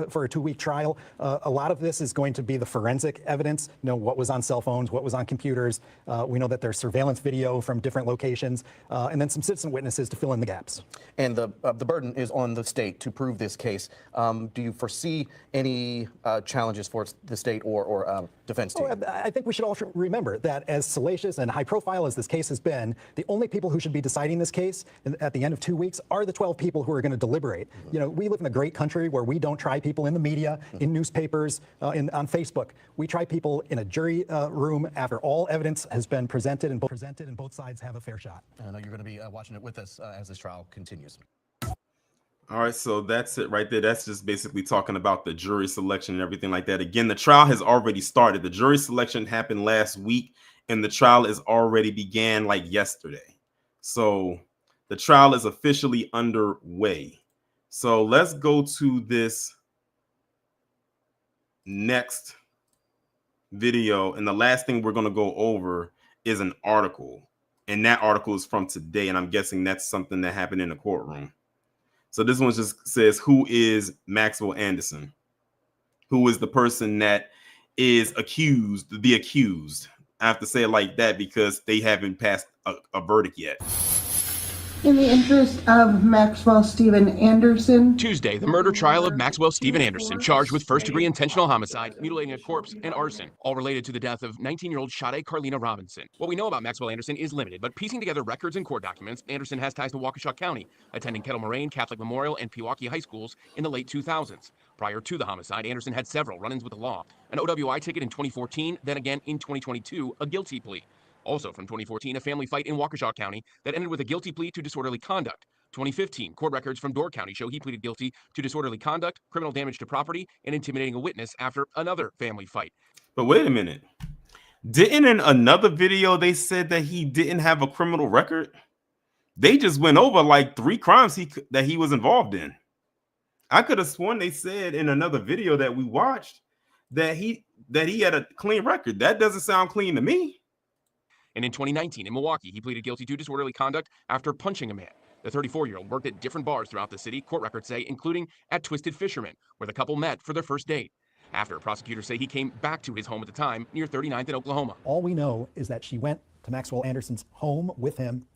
for a 2-week trial. A lot of this is going to be the forensic evidence, what was on cell phones, what was on computers. We know that there's surveillance video from different locations, and then some citizen witnesses to fill in the gaps. And the burden is on the state to prove this case. Do you foresee any challenges for the state or defense team? I think we should all remember that as salacious and high profile as this case has been, the only people who should be deciding this case at the end of 2 weeks are the 12 people who are going to deliberate. We live in a great country where we don't try people in the media, in newspapers, on Facebook. We try people in a jury room after all evidence has been presented and both sides have a fair shot. I know you're going to be watching it with us as this trial continues. All right, so that's it right there. That's just basically talking about the jury selection and everything like that. Again, the trial has already started. The jury selection happened last week, and the trial is already began like yesterday. So the trial is officially underway. So let's go to this next video. And the last thing we're going to go over is an article. And that article is from today. And I'm guessing that's something that happened in the courtroom. So this one just says, who is Maxwell Anderson? Who is the person that is accused, the accused? I have to say it like that because they haven't passed a verdict yet. In the interest of Maxwell Stephen Anderson. Tuesday, the murder trial of Maxwell Stephen Anderson, charged with first-degree intentional homicide, mutilating a corpse, and arson, all related to the death of 19-year-old Sade Carlina Robinson. What we know about Maxwell Anderson is limited, but piecing together records and court documents, Anderson has ties to Waukesha County, attending Kettle Moraine Catholic Memorial and Milwaukee high schools in the late 2000s. Prior to the homicide, Anderson had several run-ins with the law, an OWI ticket in 2014, then again in 2022, a guilty plea. Also from 2014, a family fight in Waukesha County that ended with a guilty plea to disorderly conduct. 2015, court records from Door County show he pleaded guilty to disorderly conduct, criminal damage to property, and intimidating a witness after another family fight. But wait a minute. Didn't in another video they said that he didn't have a criminal record? They just went over like 3 crimes that he was involved in. I could have sworn they said in another video that we watched that he had a clean record. That doesn't sound clean to me. And in 2019, in Milwaukee, he pleaded guilty to disorderly conduct after punching a man. The 34-year-old worked at different bars throughout the city, court records say, including at Twisted Fisherman, where the couple met for their first date. After, prosecutors say he came back to his home at the time, near 39th in Oklahoma. All we know is that she went to Maxwell Anderson's home with him,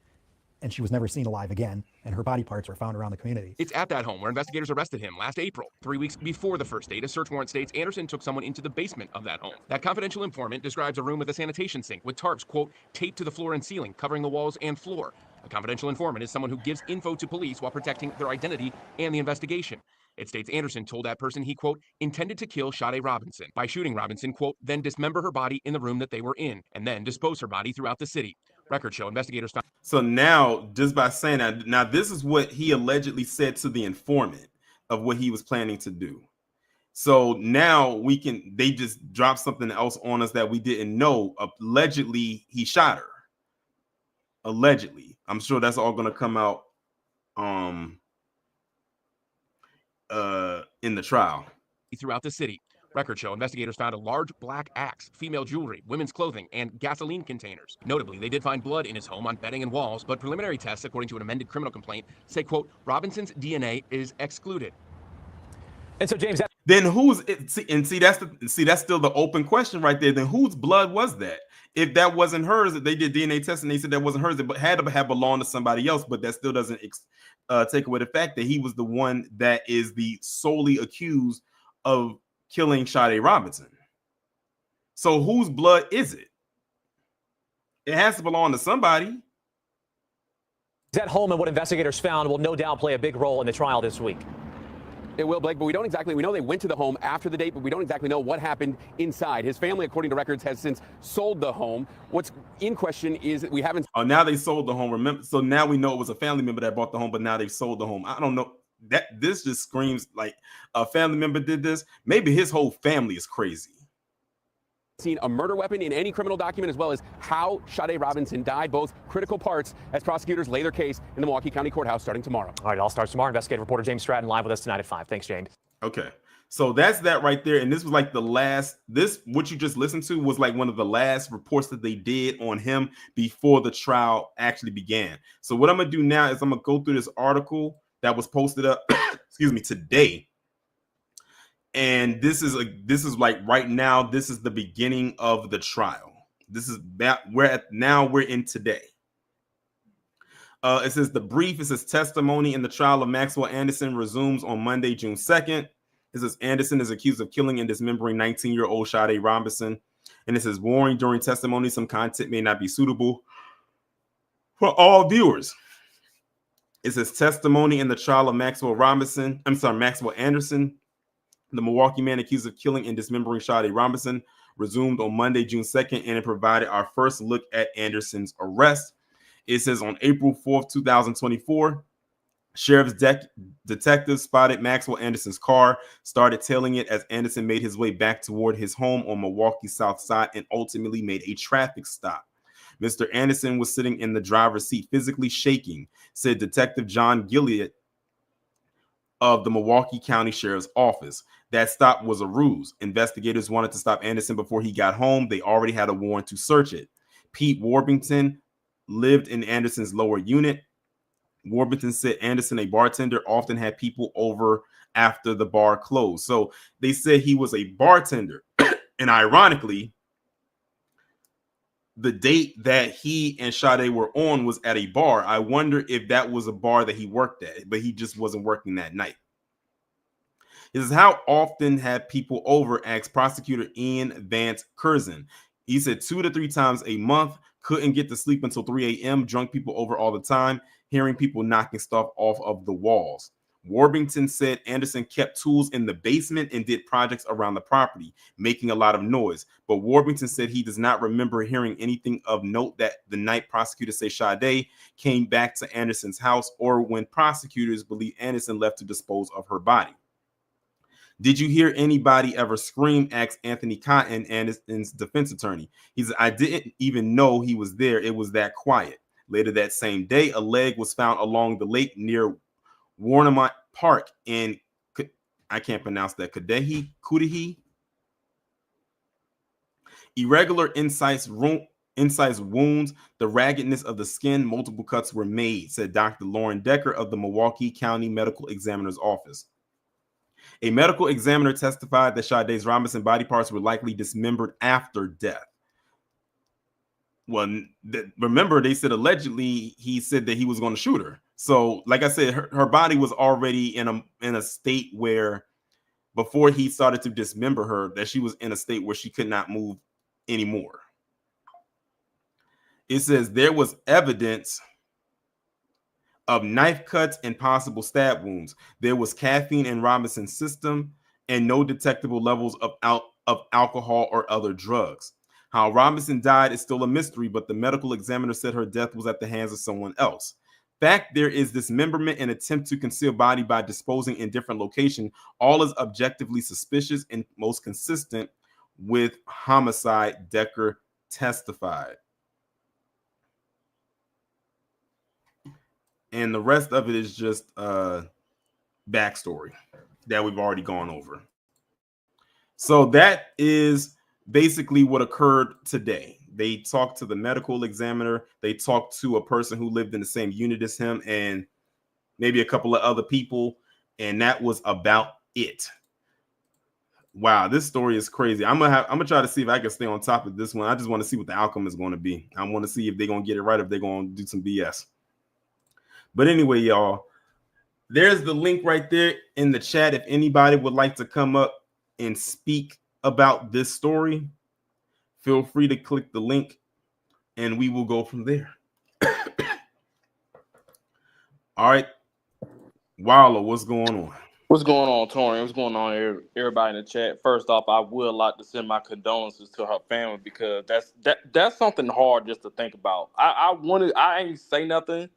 and she was never seen alive again, and her body parts were found around the community. It's at that home where investigators arrested him last April. 3 weeks before the first date, a search warrant states Anderson took someone into the basement of that home. That confidential informant describes a room with a sanitation sink with tarps, quote, taped to the floor and ceiling, covering the walls and floor. A confidential informant is someone who gives info to police while protecting their identity and the investigation. It states Anderson told that person he, quote, intended to kill Sade Robinson by shooting Robinson, quote, then dismember her body in the room that they were in, and then dispose her body throughout the city. Records show investigators found. So now, just by saying that, now this is what he allegedly said to the informant of what he was planning to do. So now they just dropped something else on us that we didn't know. Allegedly, he shot her. Allegedly. I'm sure that's all going to come out in the trial. Throughout the city. Records show investigators found a large black axe, female jewelry, women's clothing, and gasoline containers. Notably, they did find blood in his home on bedding and walls, but preliminary tests, according to an amended criminal complaint, say, quote, Robinson's DNA is excluded. And so, James, then who's it? That's still the open question right there. Then whose blood was that? If that wasn't hers, they did DNA tests and they said that wasn't hers, it had to have belonged to somebody else. But that still doesn't take away the fact that he was the one that is the solely accused of killing Sade Robinson. So whose blood is it? It has to belong to somebody. At home and what investigators found will no doubt play a big role in the trial this week. It will, Blake, but we don't exactly, we know they went to the home after the date, but we don't exactly know what happened inside. His family, according to records, has since sold the home. What's in question is that we haven't. Oh, now they sold the home. Remember, so now we know it was a family member that bought the home, but now they've sold the home. I don't know. This just screams like a family member did this. Maybe his whole family is crazy. Seen a murder weapon in any criminal document, as well as how Sade Robinson died, both critical parts as prosecutors lay their case in the Milwaukee County Courthouse starting tomorrow. All right, it all starts tomorrow. Investigative reporter James Stratton live with us tonight at 5. Thanks, James. Okay, so that's that right there. And this was like the last, what you just listened to was like one of the last reports that they did on him before the trial actually began. So what I'm going to do now is I'm going to go through this article that was posted up, excuse me, today. And this is like right now, this is the beginning of the trial. This is that we're in today. It says the brief, it says testimony in the trial of Maxwell Anderson resumes on Monday, June 2nd. It says Anderson is accused of killing and dismembering 19-year-old Sade Robinson. And it says warning during testimony, some content may not be suitable for all viewers. It says testimony in the trial of Maxwell Anderson. The Milwaukee man accused of killing and dismembering Sade Robinson resumed on Monday, June 2nd, and it provided our first look at Anderson's arrest. It says on April 4th, 2024, Sheriff's detective spotted Maxwell Anderson's car, started tailing it as Anderson made his way back toward his home on Milwaukee's South Side, and ultimately made a traffic stop. Mr. Anderson was sitting in the driver's seat, physically shaking, said Detective John Gilead of the Milwaukee County Sheriff's Office. That stop was a ruse. Investigators wanted to stop Anderson before he got home. They already had a warrant to search it. Pete Warbington lived in Anderson's lower unit. Warbington said Anderson, a bartender, often had people over after the bar closed. So they said he was a bartender. And ironically, the date that he and Sade were on was at a bar. I wonder if that was a bar that he worked at, but he just wasn't working that night. This is how often had people over, asked prosecutor Ian Vance Curzon. He said 2 to 3 times a month, couldn't get to sleep until 3 a.m., drunk people over all the time, hearing people knocking stuff off of the walls. Warbington said Anderson kept tools in the basement and did projects around the property, making a lot of noise. But Warbington said he does not remember hearing anything of note that the night prosecutors say Sade came back to Anderson's house, or when prosecutors believe Anderson left to dispose of her body. Did you hear anybody ever scream? Asked Anthony Cotton, Anderson's defense attorney. He said, I didn't even know he was there. It was that quiet. Later that same day, a leg was found along the lake near Warnemont Park in, I can't pronounce that, Cudahy. Irregular incise wounds, the raggedness of the skin, multiple cuts were made, said Dr. Lauren Decker of the Milwaukee County Medical Examiner's Office. A medical examiner testified that Sade Robinson body parts were likely dismembered after death. Well, remember, they said allegedly he said that he was going to shoot her. So, like I said, her body was already in a state where, before he started to dismember her, that she was in a state where she could not move anymore. It says there was evidence of knife cuts and possible stab wounds. There was caffeine in Robinson's system and no detectable levels of alcohol or other drugs. How Robinson died is still a mystery, but the medical examiner said her death was at the hands of someone else. Fact, there is dismemberment and attempt to conceal body by disposing in different location. All is objectively suspicious and most consistent with homicide, Decker testified. And the rest of it is just backstory that we've already gone over. So that is basically what occurred today. They talked to the medical examiner. They talked to a person who lived in the same unit as him and maybe a couple of other people. And that was about it. Wow, this story is crazy. I'm gonna try to see if I can stay on top of this one. I just want to see what the outcome is going to be. I want to see if they're going to get it right, if they're going to do some BS. But anyway, y'all, there's the link right there in the chat. If anybody would like to come up and speak about this story, feel free to click the link and we will go from there. All right. Wallow, what's going on? What's going on, Tori? What's going on, everybody in the chat? First off, I would like to send my condolences to her family because that's something hard just to think about. I ain't say nothing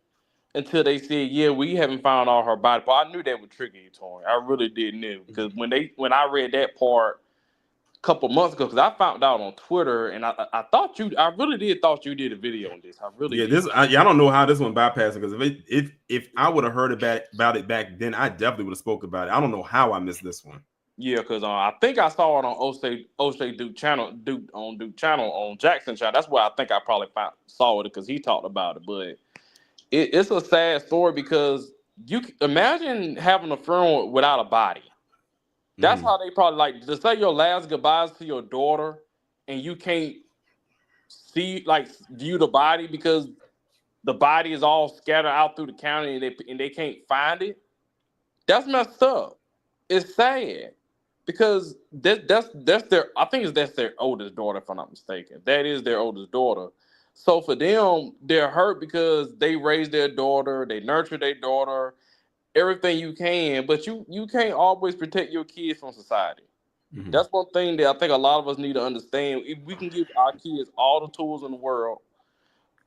until they said, yeah, we haven't found all her body parts. I knew that would trigger you, Tori. I really did knew because when I read that part a couple months ago, because I found out on Twitter, and I really did thought you did a video on this. I really did. I don't know how this one bypassed, because if I would have heard about it back then, I definitely would have spoke about it. I don't know how I missed this one. Yeah, because I think I saw it on O'Shea Duke channel, on Jackson channel. That's where I think I probably saw it, because he talked about it. But it's a sad story, because you imagine having a funeral without a body. That's how they probably, like, to say your last goodbyes to your daughter and you can't view the body because the body is all scattered out through the county and they can't find it. That's messed up. It's sad, because that's their oldest daughter, if I'm not mistaken. That is their oldest daughter. So for them, they're hurt because they raised their daughter, they nurtured their daughter, everything you can, but you can't always protect your kids from society. Mm-hmm. That's one thing that I think a lot of us need to understand. If we can give our kids all the tools in the world,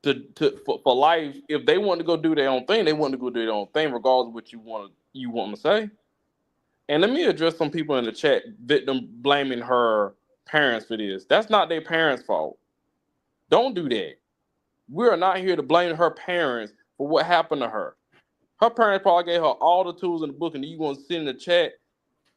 for life. If they want to go do their own thing, they want to go do their own thing, regardless of what you want to say. And let me address some people in the chat, victim blaming her parents for this. That's not their parents' fault. Don't do that. We are not here to blame her parents for what happened to her. Her parents probably gave her all the tools in the book, and you want to sit in the chat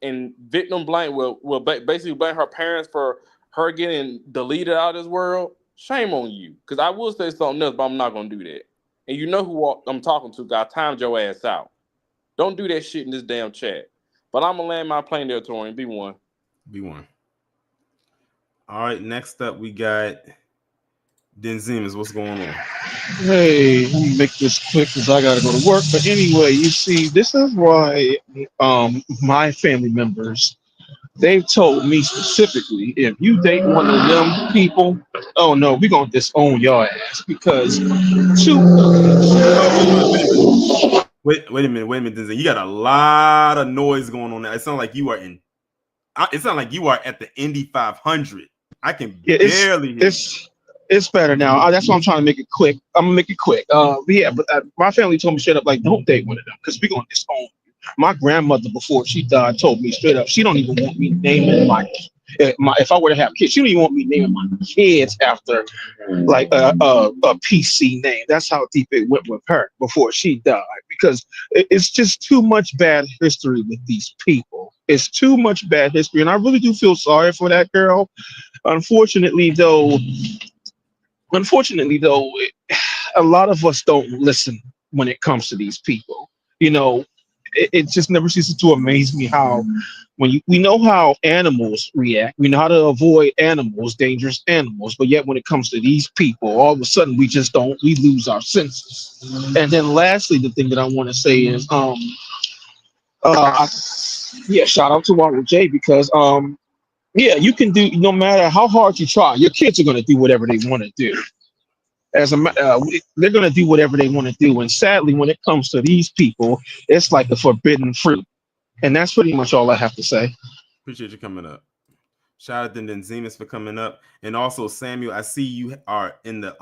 and victim blame will basically blame her parents for her getting deleted out of this world. Shame on you. Because I will say something else, but I'm not going to do that. And you know who I'm talking to, God. Timed your ass out. Don't do that shit in this damn chat. But I'm going to land my plane there, Torian. B1. B1. All right, next up we got Denzimas. What's going on? Hey, let me make this quick because I gotta go to work. But anyway, you see, this is why my family members, they've told me specifically, if you date one of them people, oh no, we're gonna disown your ass because Wait a minute, Denzel. You got a lot of noise going on there. It sounds like you are in. It sounds like you are at the Indy 500. I can barely hear you. It's better now. That's why I'm trying to make it quick. I'm gonna make it quick. But my family told me straight up, like, don't date one of them because we're gonna disown you. My grandmother, before she died, told me straight up, she don't even want me naming my if I were to have kids, she don't even want me naming my kids after like a PC name. That's how deep it went with her before she died, because it's just too much bad history with these people. It's too much bad history, and I really do feel sorry for that girl. Unfortunately, though, a lot of us don't listen when it comes to these people. You know, it just never ceases to amaze me how we know how animals react. We know how to avoid animals, dangerous animals, but yet when it comes to these people, all of a sudden we lose our senses. And then lastly, the thing that I want to say is, shout out to Robert J, because you can do, no matter how hard you try, your kids are going to do whatever they want to do. They're going to do whatever they want to do. And sadly, when it comes to these people, it's like the forbidden fruit. And that's pretty much all I have to say. Appreciate you coming up. Shout out to Denzimas for coming up. And also, Samuel, I see you are in the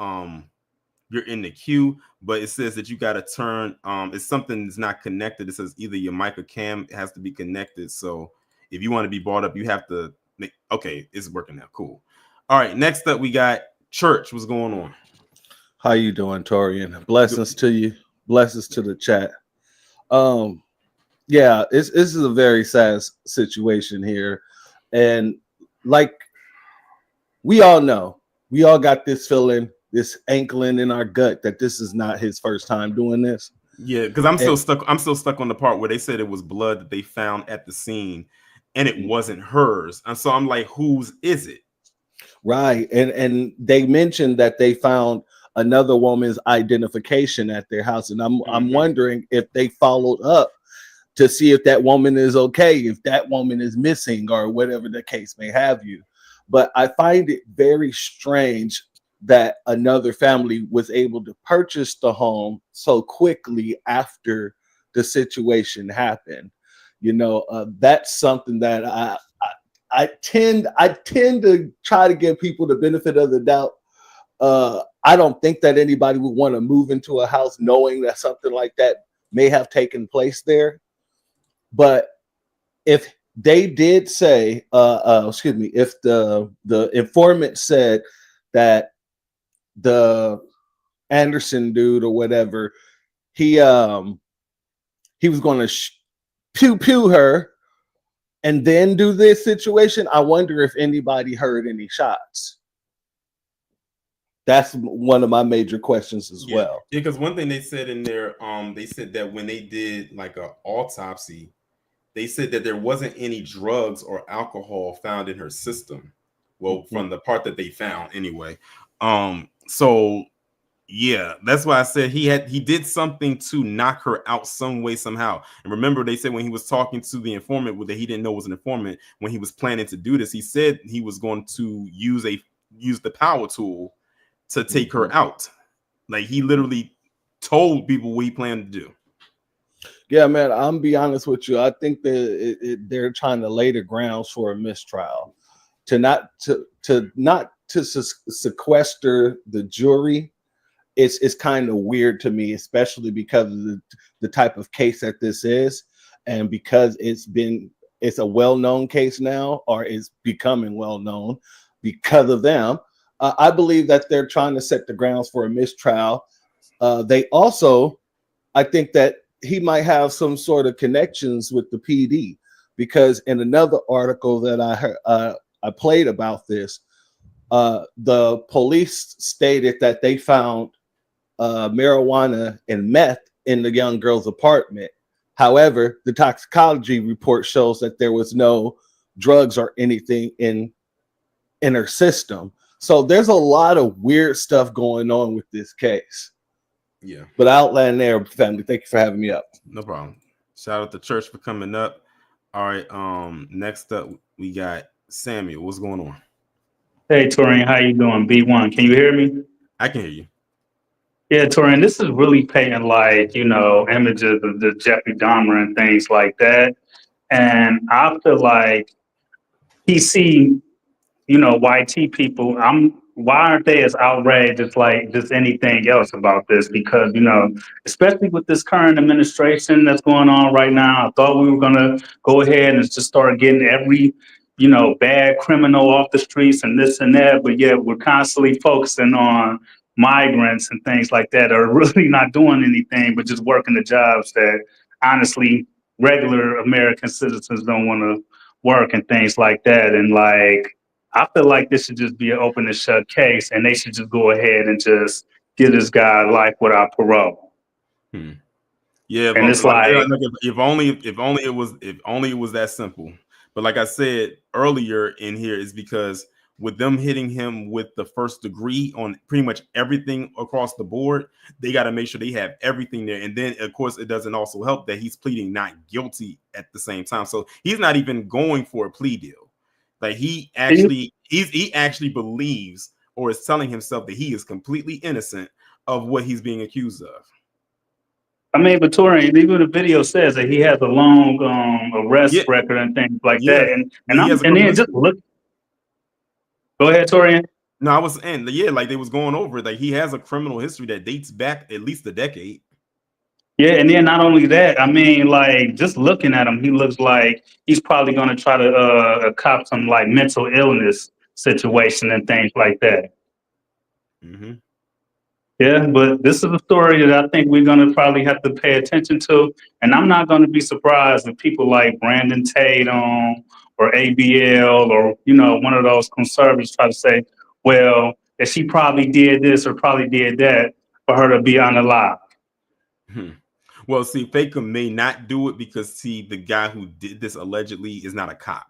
you're in the queue, but it says that you got to turn if something's not connected, it says either your mic or cam has to be connected. So if you want to be brought up, you have to okay, it's working now. Cool. All right, next up we got Church. What's going on? How you doing, Torian? Blessings to you. Blessings to the chat. This is a very sad situation here. And like we all know, we all got this feeling, this inkling in our gut that this is not his first time doing this. Yeah, because I'm still stuck on the part where they said it was blood that they found at the scene and it wasn't hers. And so I'm like, whose is it? Right. And they mentioned that they found another woman's identification at their house. And I'm wondering if they followed up to see if that woman is okay, if that woman is missing or whatever the case may have you. But I find it very strange that another family was able to purchase the home so quickly after the situation happened. You know, that's something that I tend to try to give people the benefit of the doubt. I don't think that anybody would want to move into a house knowing that something like that may have taken place there. But if they did say, if the informant said that the Anderson dude or whatever, he was going to pew her and then do this situation, I wonder if anybody heard any shots. That's one of my major questions as well. Yeah, because one thing they said in there, they said that when they did like an autopsy, they said that there wasn't any drugs or alcohol found in her system. Well, from the part that they found anyway. So yeah, that's why I said he did something to knock her out some way, somehow. And remember, they said when he was talking to the informant that he didn't know was an informant, when he was planning to do this, he said he was going to use the power tool to take her out. Like he literally told people what he planned to do. Yeah, man, I'm be honest with you. I think that they're trying to lay the grounds for a mistrial, to not sequester the jury it's kind of weird to me, especially because of the type of case that this is, and because it's a well-known case now, or is becoming well-known because of them. I believe that they're trying to set the grounds for a mistrial. They also, I think that he might have some sort of connections with the PD, because in another article that I heard, I played about this, the police stated that they found marijuana and meth in the young girl's apartment. However, the toxicology report shows that there was no drugs or anything in her system. So there's a lot of weird stuff going on with this case. Yeah. But I'll land there, family. Thank you for having me up. No problem. Shout out to Church for coming up. All right. Next up we got Samuel. What's going on? Hey, Torian, how you doing? B1, can you hear me? I can hear you. Yeah, Torian, this is really painting like, images of the Jeffrey Dahmer and things like that. And I feel like PC, YT people, why aren't they as outraged as like just anything else about this? Because, especially with this current administration that's going on right now, I thought we were going to go ahead and just start getting every, bad criminal off the streets and this and that. But yet we're constantly focusing on migrants and things like that are really not doing anything, but just working the jobs that honestly regular American citizens don't want to work and things like that. And like, I feel like this should just be an open and shut case, and they should just go ahead and just give this guy life without parole. Yeah, and it's like if only it was that simple. But like I said earlier in here, is because with them hitting him with the first degree on pretty much everything across the board, they got to make sure they have everything there. And then, of course, it doesn't also help that he's pleading not guilty at the same time. So he's not even going for a plea deal. Like he actually believes, or is telling himself, that he is completely innocent of what he's being accused of. I mean, but Torian, even the video says that he has a long arrest record and things like that. And then just look. Go ahead, Torian. No, I was saying, like they was going over, like he has a criminal history that dates back at least a decade. Yeah, and then not only that, I mean, like just looking at him, he looks like he's probably going to try to cop some like mental illness situation and things like that. Mm-hmm. Yeah, but this is a story that I think we're going to probably have to pay attention to. And I'm not going to be surprised if people like Brandon Tatum or ABL or, one of those conservatives try to say, well, that she probably did this or probably did that for her to be unalive. Well, see, Faker may not do it because, see, the guy who did this allegedly is not a cop.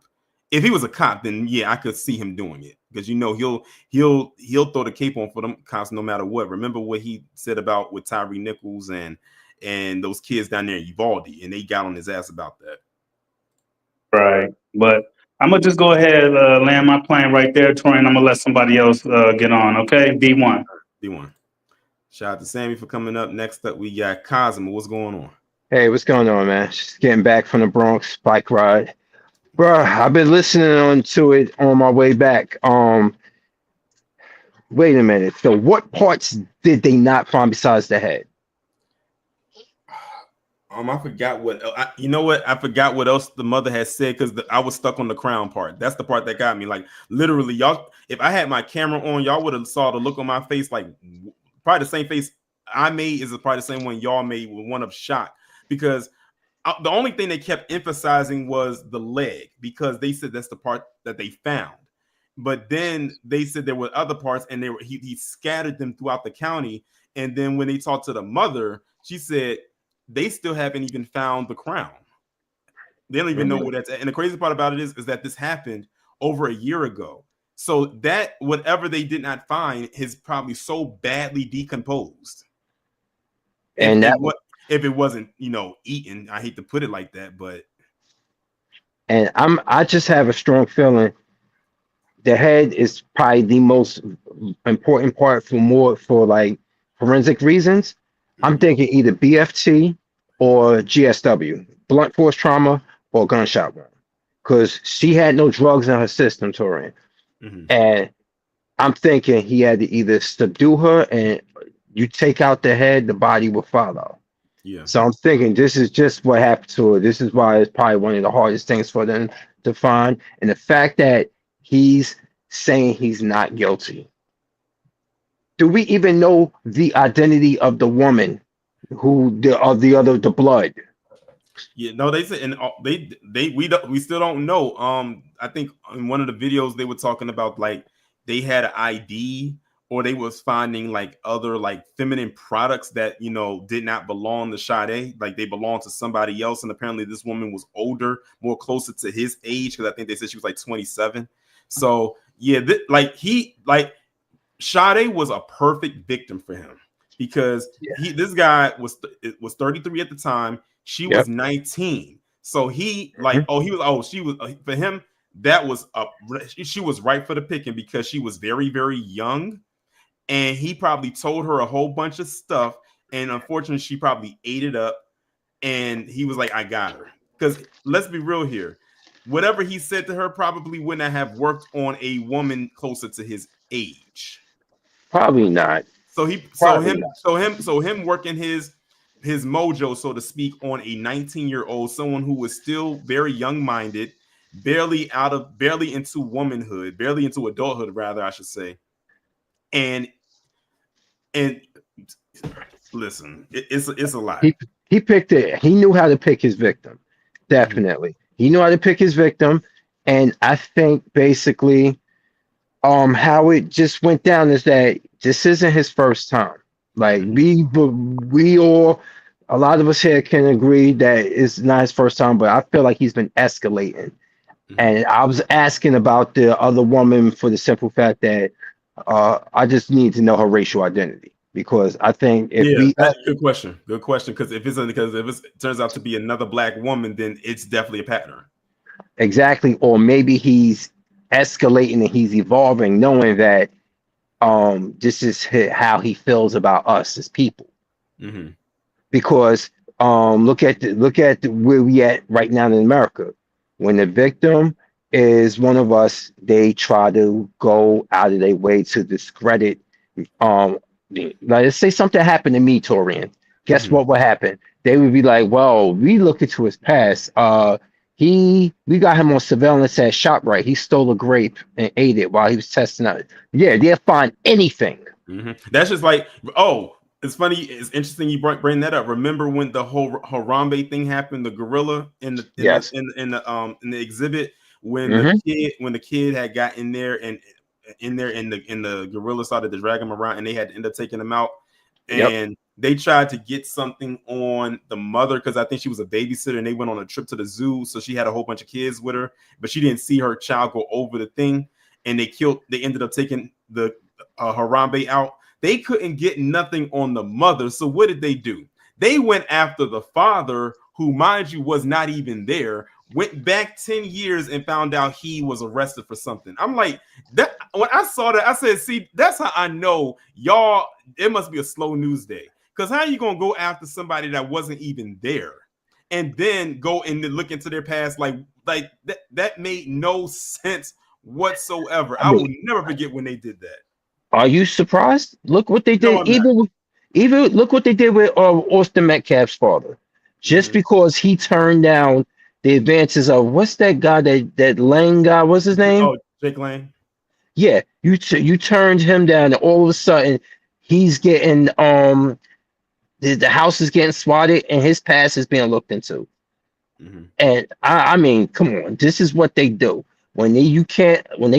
If he was a cop, then yeah, I could see him doing it, because he'll throw the cape on for them cops no matter what. Remember what he said about with Tyree Nichols and those kids down there in Uvalde, and they got on his ass about that. Right, but I'm gonna just go ahead land my plane right there, Torian. I'm gonna let somebody else get on. Okay, B1. Shout out to Sammy for coming up. Next up, we got Cosmo. What's going on? Hey, what's going on, man? Just getting back from the Bronx bike ride. Bruh, I've been listening on to it on my way back. Wait a minute. So what parts did they not find besides the head? I forgot what. I forgot what else the mother had said, because I was stuck on the crown part. That's the part that got me. Like literally, y'all. If I had my camera on, y'all would have saw the look on my face. Like probably the same face I made is probably the same one y'all made with one of shock, because the only thing they kept emphasizing was the leg, because they said that's the part that they found. But then they said there were other parts, and he scattered them throughout the county. And then when they talked to the mother, she said they still haven't even found the crown. They don't even know where that's at. And the crazy part about it is that this happened over a year ago. So that whatever they did not find is probably so badly decomposed. And if it wasn't, eaten, I hate to put it like that, but. And I just have a strong feeling the head is probably the most important part for like forensic reasons. I'm thinking either BFT or GSW, blunt force trauma or gunshot wound, because she had no drugs in her system, Torian. And I'm thinking he had to either subdue her and you take out the head, the body will follow. Yeah. So I'm thinking this is just what happened to her. This is why it's probably one of the hardest things for them to find. And the fact that he's saying he's not guilty. Do we even know the identity of the woman the blood? Yeah, no, they said, and we still don't know. I think in one of the videos they were talking about like they had an ID, or they was finding like other like feminine products that did not belong to Sade, like they belonged to somebody else. And apparently this woman was older, more closer to his age, because I think they said she was like 27. So yeah, Sade was a perfect victim for him, because this guy was 33 at the time. She was 19. So she was for him, that was she was right for the picking, because she was very, very young, and he probably told her a whole bunch of stuff, and unfortunately she probably ate it up, and he was like, I got her. Because let's be real here, whatever he said to her probably wouldn't have worked on a woman closer to his age. Probably not. So him working his mojo, so to speak, on a 19-year-old, someone who was still very young-minded, barely into womanhood, barely into adulthood, rather, I should say. And listen, it's a lot. He picked it. He knew how to pick his victim. Definitely. He knew how to pick his victim. And I think basically how it just went down is that this isn't his first time. Like we all, a lot of us here can agree that it's not his first time, but I feel like he's been escalating. And I was asking about the other woman for the simple fact that I just need to know her racial identity, because I think that's a good question. Good question, because if it turns out to be another black woman, then it's definitely a pattern. Exactly. Or maybe he's escalating and he's evolving, knowing that this is how he feels about us as people. Because look at where we at right now in America. When the victim is one of us, they try to go out of their way to discredit. Like, let's say something happened to me, Torian. Guess what would happen? They would be like, well, we look into his past. We got him on surveillance at ShopRite. He stole a grape and ate it while he was testing out. Yeah, they'll find anything. That's just like, it's funny. It's interesting you bring that up. Remember when the whole Harambe thing happened? The gorilla in the exhibit, when the kid had got in there and the gorilla started to drag him around, and they had to end up taking him out. And they tried to get something on the mother, because I think she was a babysitter, and they went on a trip to the zoo, so she had a whole bunch of kids with her, but she didn't see her child go over the thing, and they ended up taking the Harambe out. They couldn't get nothing on the mother, so what did they do? They went after the father, who, mind you, was not even there, went back 10 years and found out he was arrested for something. I'm like, that when I saw that, I said, see, that's how I know y'all, it must be a slow news day. Because how are you going to go after somebody that wasn't even there and then go and look into their past? Like that made no sense whatsoever. I will never forget when they did that. Are you surprised? Look what they did. Even look what they did with Austin Metcalf's father. Just because he turned down the advances of, what's that guy, that Lane guy? What's his name? Oh, Jake Lane. Yeah, you turned him down, and all of a sudden he's getting the house is getting swatted, and his past is being looked into. And I mean, come on, this is what they do when they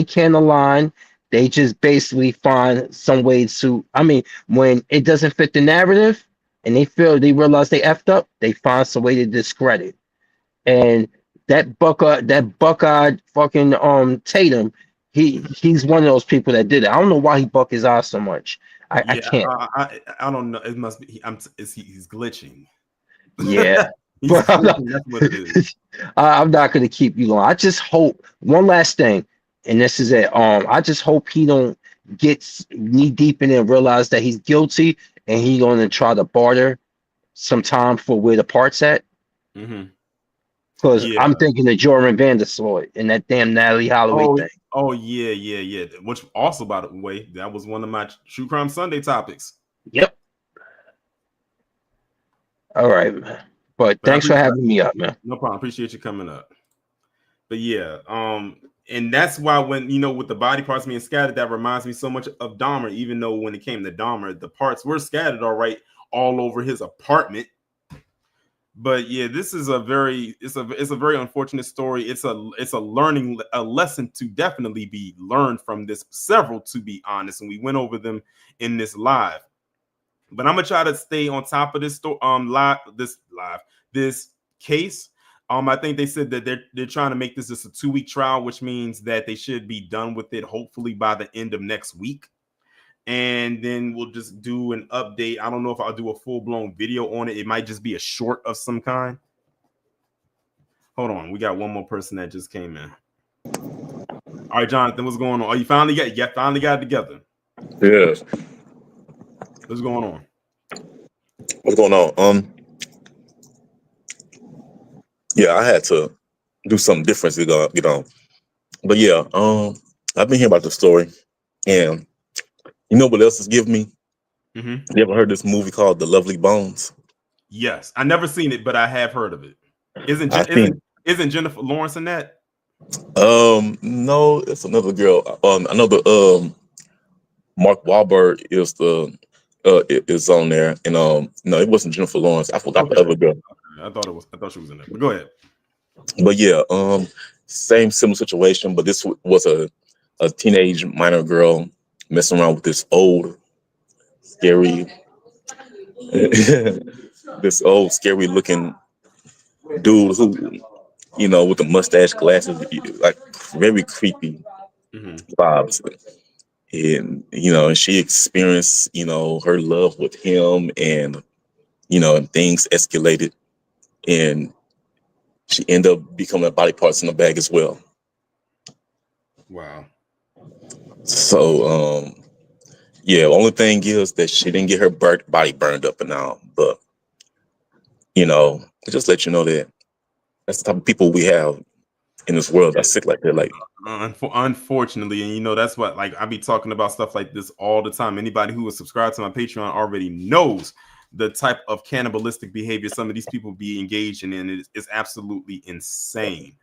can't align. They just basically find some way to. I mean, when it doesn't fit the narrative, and they realize they effed up, they find some way to discredit. And that buck-eyed fucking Tatum, he's one of those people that did it. I don't know why he buck his eyes so much. I can't. I don't know. It must be he's glitching. Yeah. That's what it is. I'm not gonna keep you long. I just hope, one last thing, and this is it. I just hope he don't get knee deep in it and realize that he's guilty, and he's gonna try to barter some time for where the part's at. Because I'm thinking of Jordan Vandersloot and that damn Natalie Holloway thing. Oh yeah. Which also, by the way, that was one of my True Crime Sunday topics. Yep. All right, man. But thanks for having me up, man. No problem. Appreciate you coming up. But yeah, and that's why when with the body parts being scattered, that reminds me so much of Dahmer. Even though when it came to Dahmer, the parts were scattered all over his apartment. But yeah, this is a very very unfortunate story. It's a lesson to definitely be learned from this. Several, to be honest, and we went over them in this live. But I'm gonna try to stay on top of this this case. I think they said that they're trying to make this just a 2-week trial, which means that they should be done with it hopefully by the end of next week. And then we'll just do an update. I don't know if I'll do a full-blown video on it. It might just be a short of some kind. Hold on, we got one more person that just came in. All right, Jonathan, what's going on? Oh, you finally got it together. Yes. What's going on? What's going on? Yeah, I had to do something different to get on. But yeah, I've been hearing about the story, and you know what else has given me? You ever heard this movie called The Lovely Bones? Yes, I never seen it, but I have heard of it. Isn't Jennifer Lawrence in that? No, it's another girl. Mark Wahlberg is on there, and no, it wasn't Jennifer Lawrence. I forgot the other girl. I thought she was in there. But go ahead. But yeah, similar situation, but this was a teenage minor girl messing around with this old, scary, looking dude who, with the mustache, glasses, like very creepy vibes. And she experienced, her love with him, and things escalated, and she ended up becoming body parts in the bag as well. Wow. So, yeah, only thing is that she didn't get her body burned up and all, but just let you know that that's the type of people we have in this world that's sick like that. Like, unfortunately, and that's what, like, I be talking about stuff like this all the time. Anybody who is subscribed to my Patreon already knows the type of cannibalistic behavior some of these people be engaged in, and it's absolutely insane.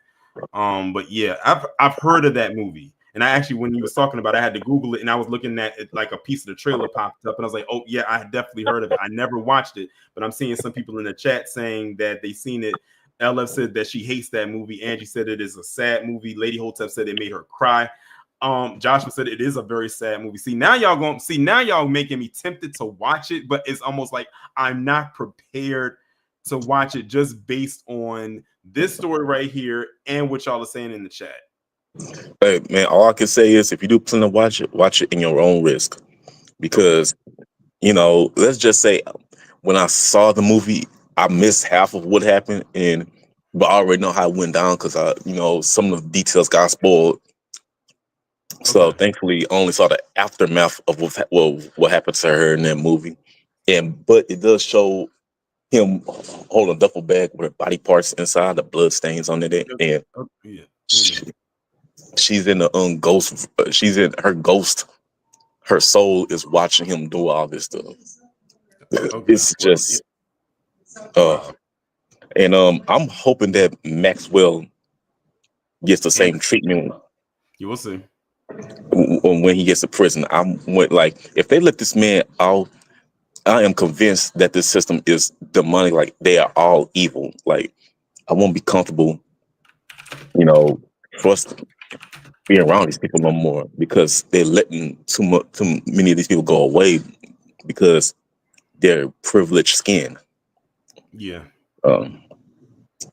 But yeah, I've heard of that movie. And I actually, when you was talking about it, I had to Google it, and I was looking at it, like a piece of the trailer popped up, and I was like, oh yeah, I definitely heard of it. I never watched it, but I'm seeing some people in the chat saying that they seen it. LF said that she hates that movie. Angie said it is a sad movie. Lady Hotep said it made her cry. Joshua said it is a very sad movie. Now y'all making me tempted to watch it, but it's almost like I'm not prepared to watch it just based on this story right here and what y'all are saying in the chat. Hey man, all I can say is if you do plan to watch it in your own risk, because let's just say when I saw the movie, I missed half of what happened, but I already know how it went down because some of the details got spoiled. So thankfully, I only saw the aftermath of what happened to her in that movie, but it does show him holding a duffel bag with her body parts inside, the blood stains on it, and she's in the ghost. She's in her ghost. Her soul is watching him do all this stuff. It's just, and I'm hoping that Maxwell gets the same treatment. You will see when he gets to prison. If they let this man out, I am convinced that this system is demonic. Like, they are all evil. Like, I won't be comfortable, trusting being around these people no more, because they're letting too many of these people go away because they're privileged skin. Yeah.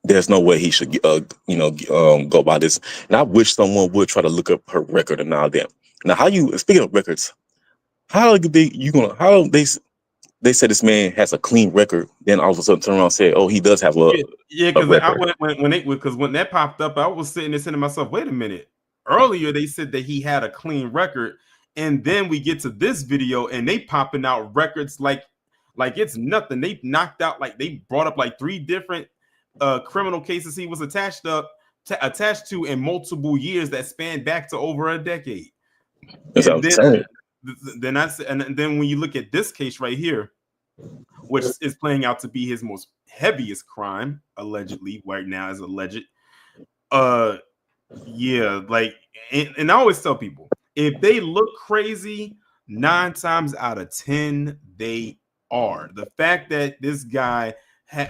There's no way he should, go by this. And I wish someone would try to look up her record and all that. Now, speaking of records, they said this man has a clean record, then all of a sudden turn around and say, oh, he does have a because record. when that popped up, I was sitting there saying to myself, wait a minute. Earlier they said that he had a clean record, and then we get to this video and they popping out records like it's nothing. They knocked out, like, they brought up like 3 different criminal cases he was attached to in multiple years that span back to over a decade. That's what I'm saying. Then when you look at this case right here, which is playing out to be his most heaviest crime, allegedly, right now as alleged. Yeah, like, and I always tell people, if they look crazy, 9 times out of 10, they are. The fact that this guy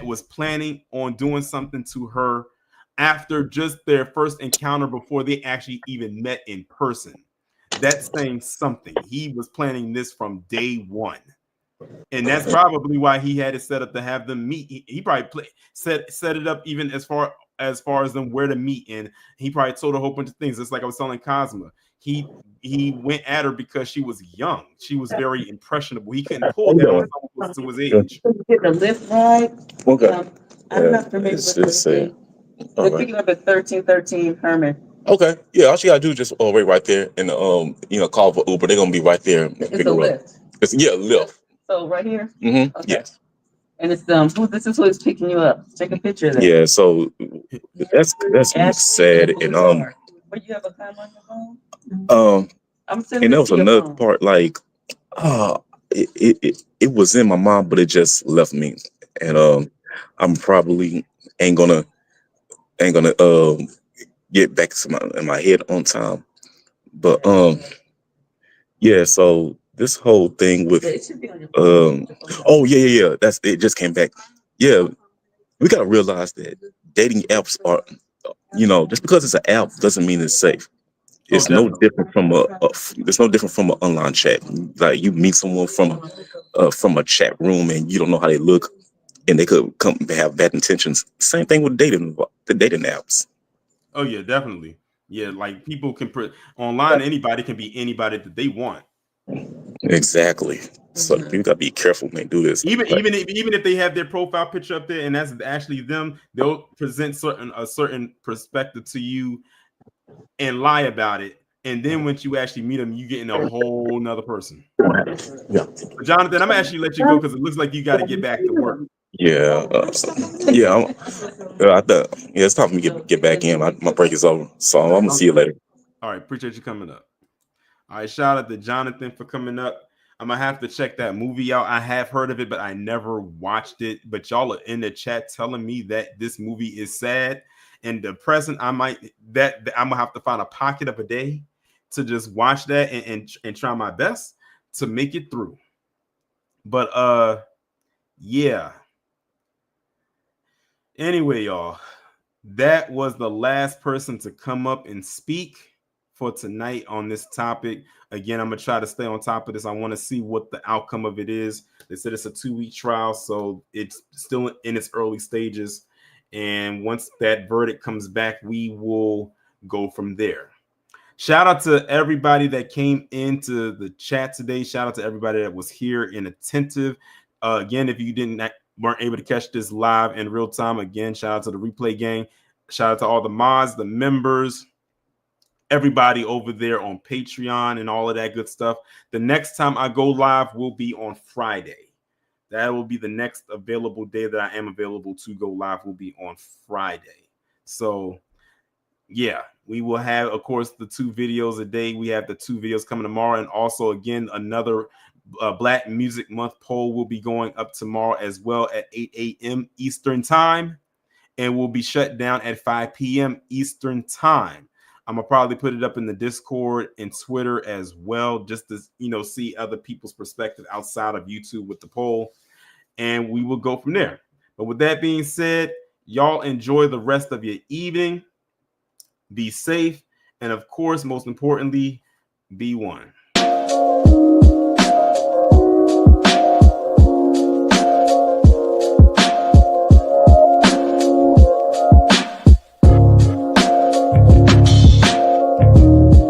was planning on doing something to her after just their first encounter before they actually even met in person, that's saying something. He was planning this from day one. And that's probably why he had it set up to have them meet. He probably set it up even as far as them where to meet, and he probably told a whole bunch of things. It's like I was telling Cosma. He went at her because she was young. She was very impressionable. He couldn't pull that on someone close to his age. Get the lift ride. Okay. I'm not familiar with this. They're picking up at 1313 Herman. Okay. Yeah, all she gotta do is just wait right there and call for Uber. They're gonna be right there. It's a lift. It's lift. So right here? Mm-hmm. Okay. Yes. And it's this is who's picking you up. Take a picture of that. Yeah, so that's sad. And Where you have a time on your phone? I'm sending and that this was to your another phone. part, like it was in my mind, but it just left me. And I'm probably ain't gonna get back to in my head on time. But yeah, so this whole thing with oh yeah, that's it, just came back. Yeah, we gotta realize that dating apps are, just because it's an app doesn't mean it's safe. It's no different from it's no different from an online chat. Like, you meet someone from a chat room and you don't know how they look, and they could come have bad intentions. Same thing with the dating apps. Oh yeah, definitely. Yeah, like people can put online. Anybody can be anybody that they want. Exactly. So you gotta be careful when they do this. Even if they have their profile picture up there and that's actually them, they'll present a certain perspective to you and lie about it. And then once you actually meet them, you get in a whole nother person. Yeah. But Jonathan, I'm gonna actually let you go because it looks like you got to get back to work. Yeah. Yeah. It's time for me to get back in. My break is over, so I'm gonna see you later. All right, appreciate you coming up. All right, shout out to Jonathan for coming up. I'm gonna have to check that movie out. I have heard of it, but I never watched it. But y'all are in the chat telling me that this movie is sad and depressing. I'm gonna have to find a pocket of a day to just watch that and try my best to make it through. But yeah. Anyway, y'all, that was the last person to come up and speak for tonight on this topic. Again, I'm gonna try to stay on top of this. I want to see what the outcome of it is. They said it's a 2-week trial, so it's still in its early stages. And once that verdict comes back, we will go from there. Shout out to everybody that came into the chat today. Shout out to everybody that was here and attentive. Again, if you weren't able to catch this live in real time, again, shout out to the replay gang. Shout out to all the mods, the members, everybody over there on Patreon and all of that good stuff. The next time I go live will be on Friday. That will be the next available day that I am available to go live, will be on Friday. So yeah, we will have, of course, the 2 videos a day. We have the 2 videos coming tomorrow. And also, again, another Black Music Month poll will be going up tomorrow as well at 8 a.m. Eastern time. And will be shut down at 5 p.m. Eastern time. I'm going to probably put it up in the Discord and Twitter as well, just to, see other people's perspective outside of YouTube with the poll. And we will go from there. But with that being said, y'all enjoy the rest of your evening. Be safe. And of course, most importantly, be one.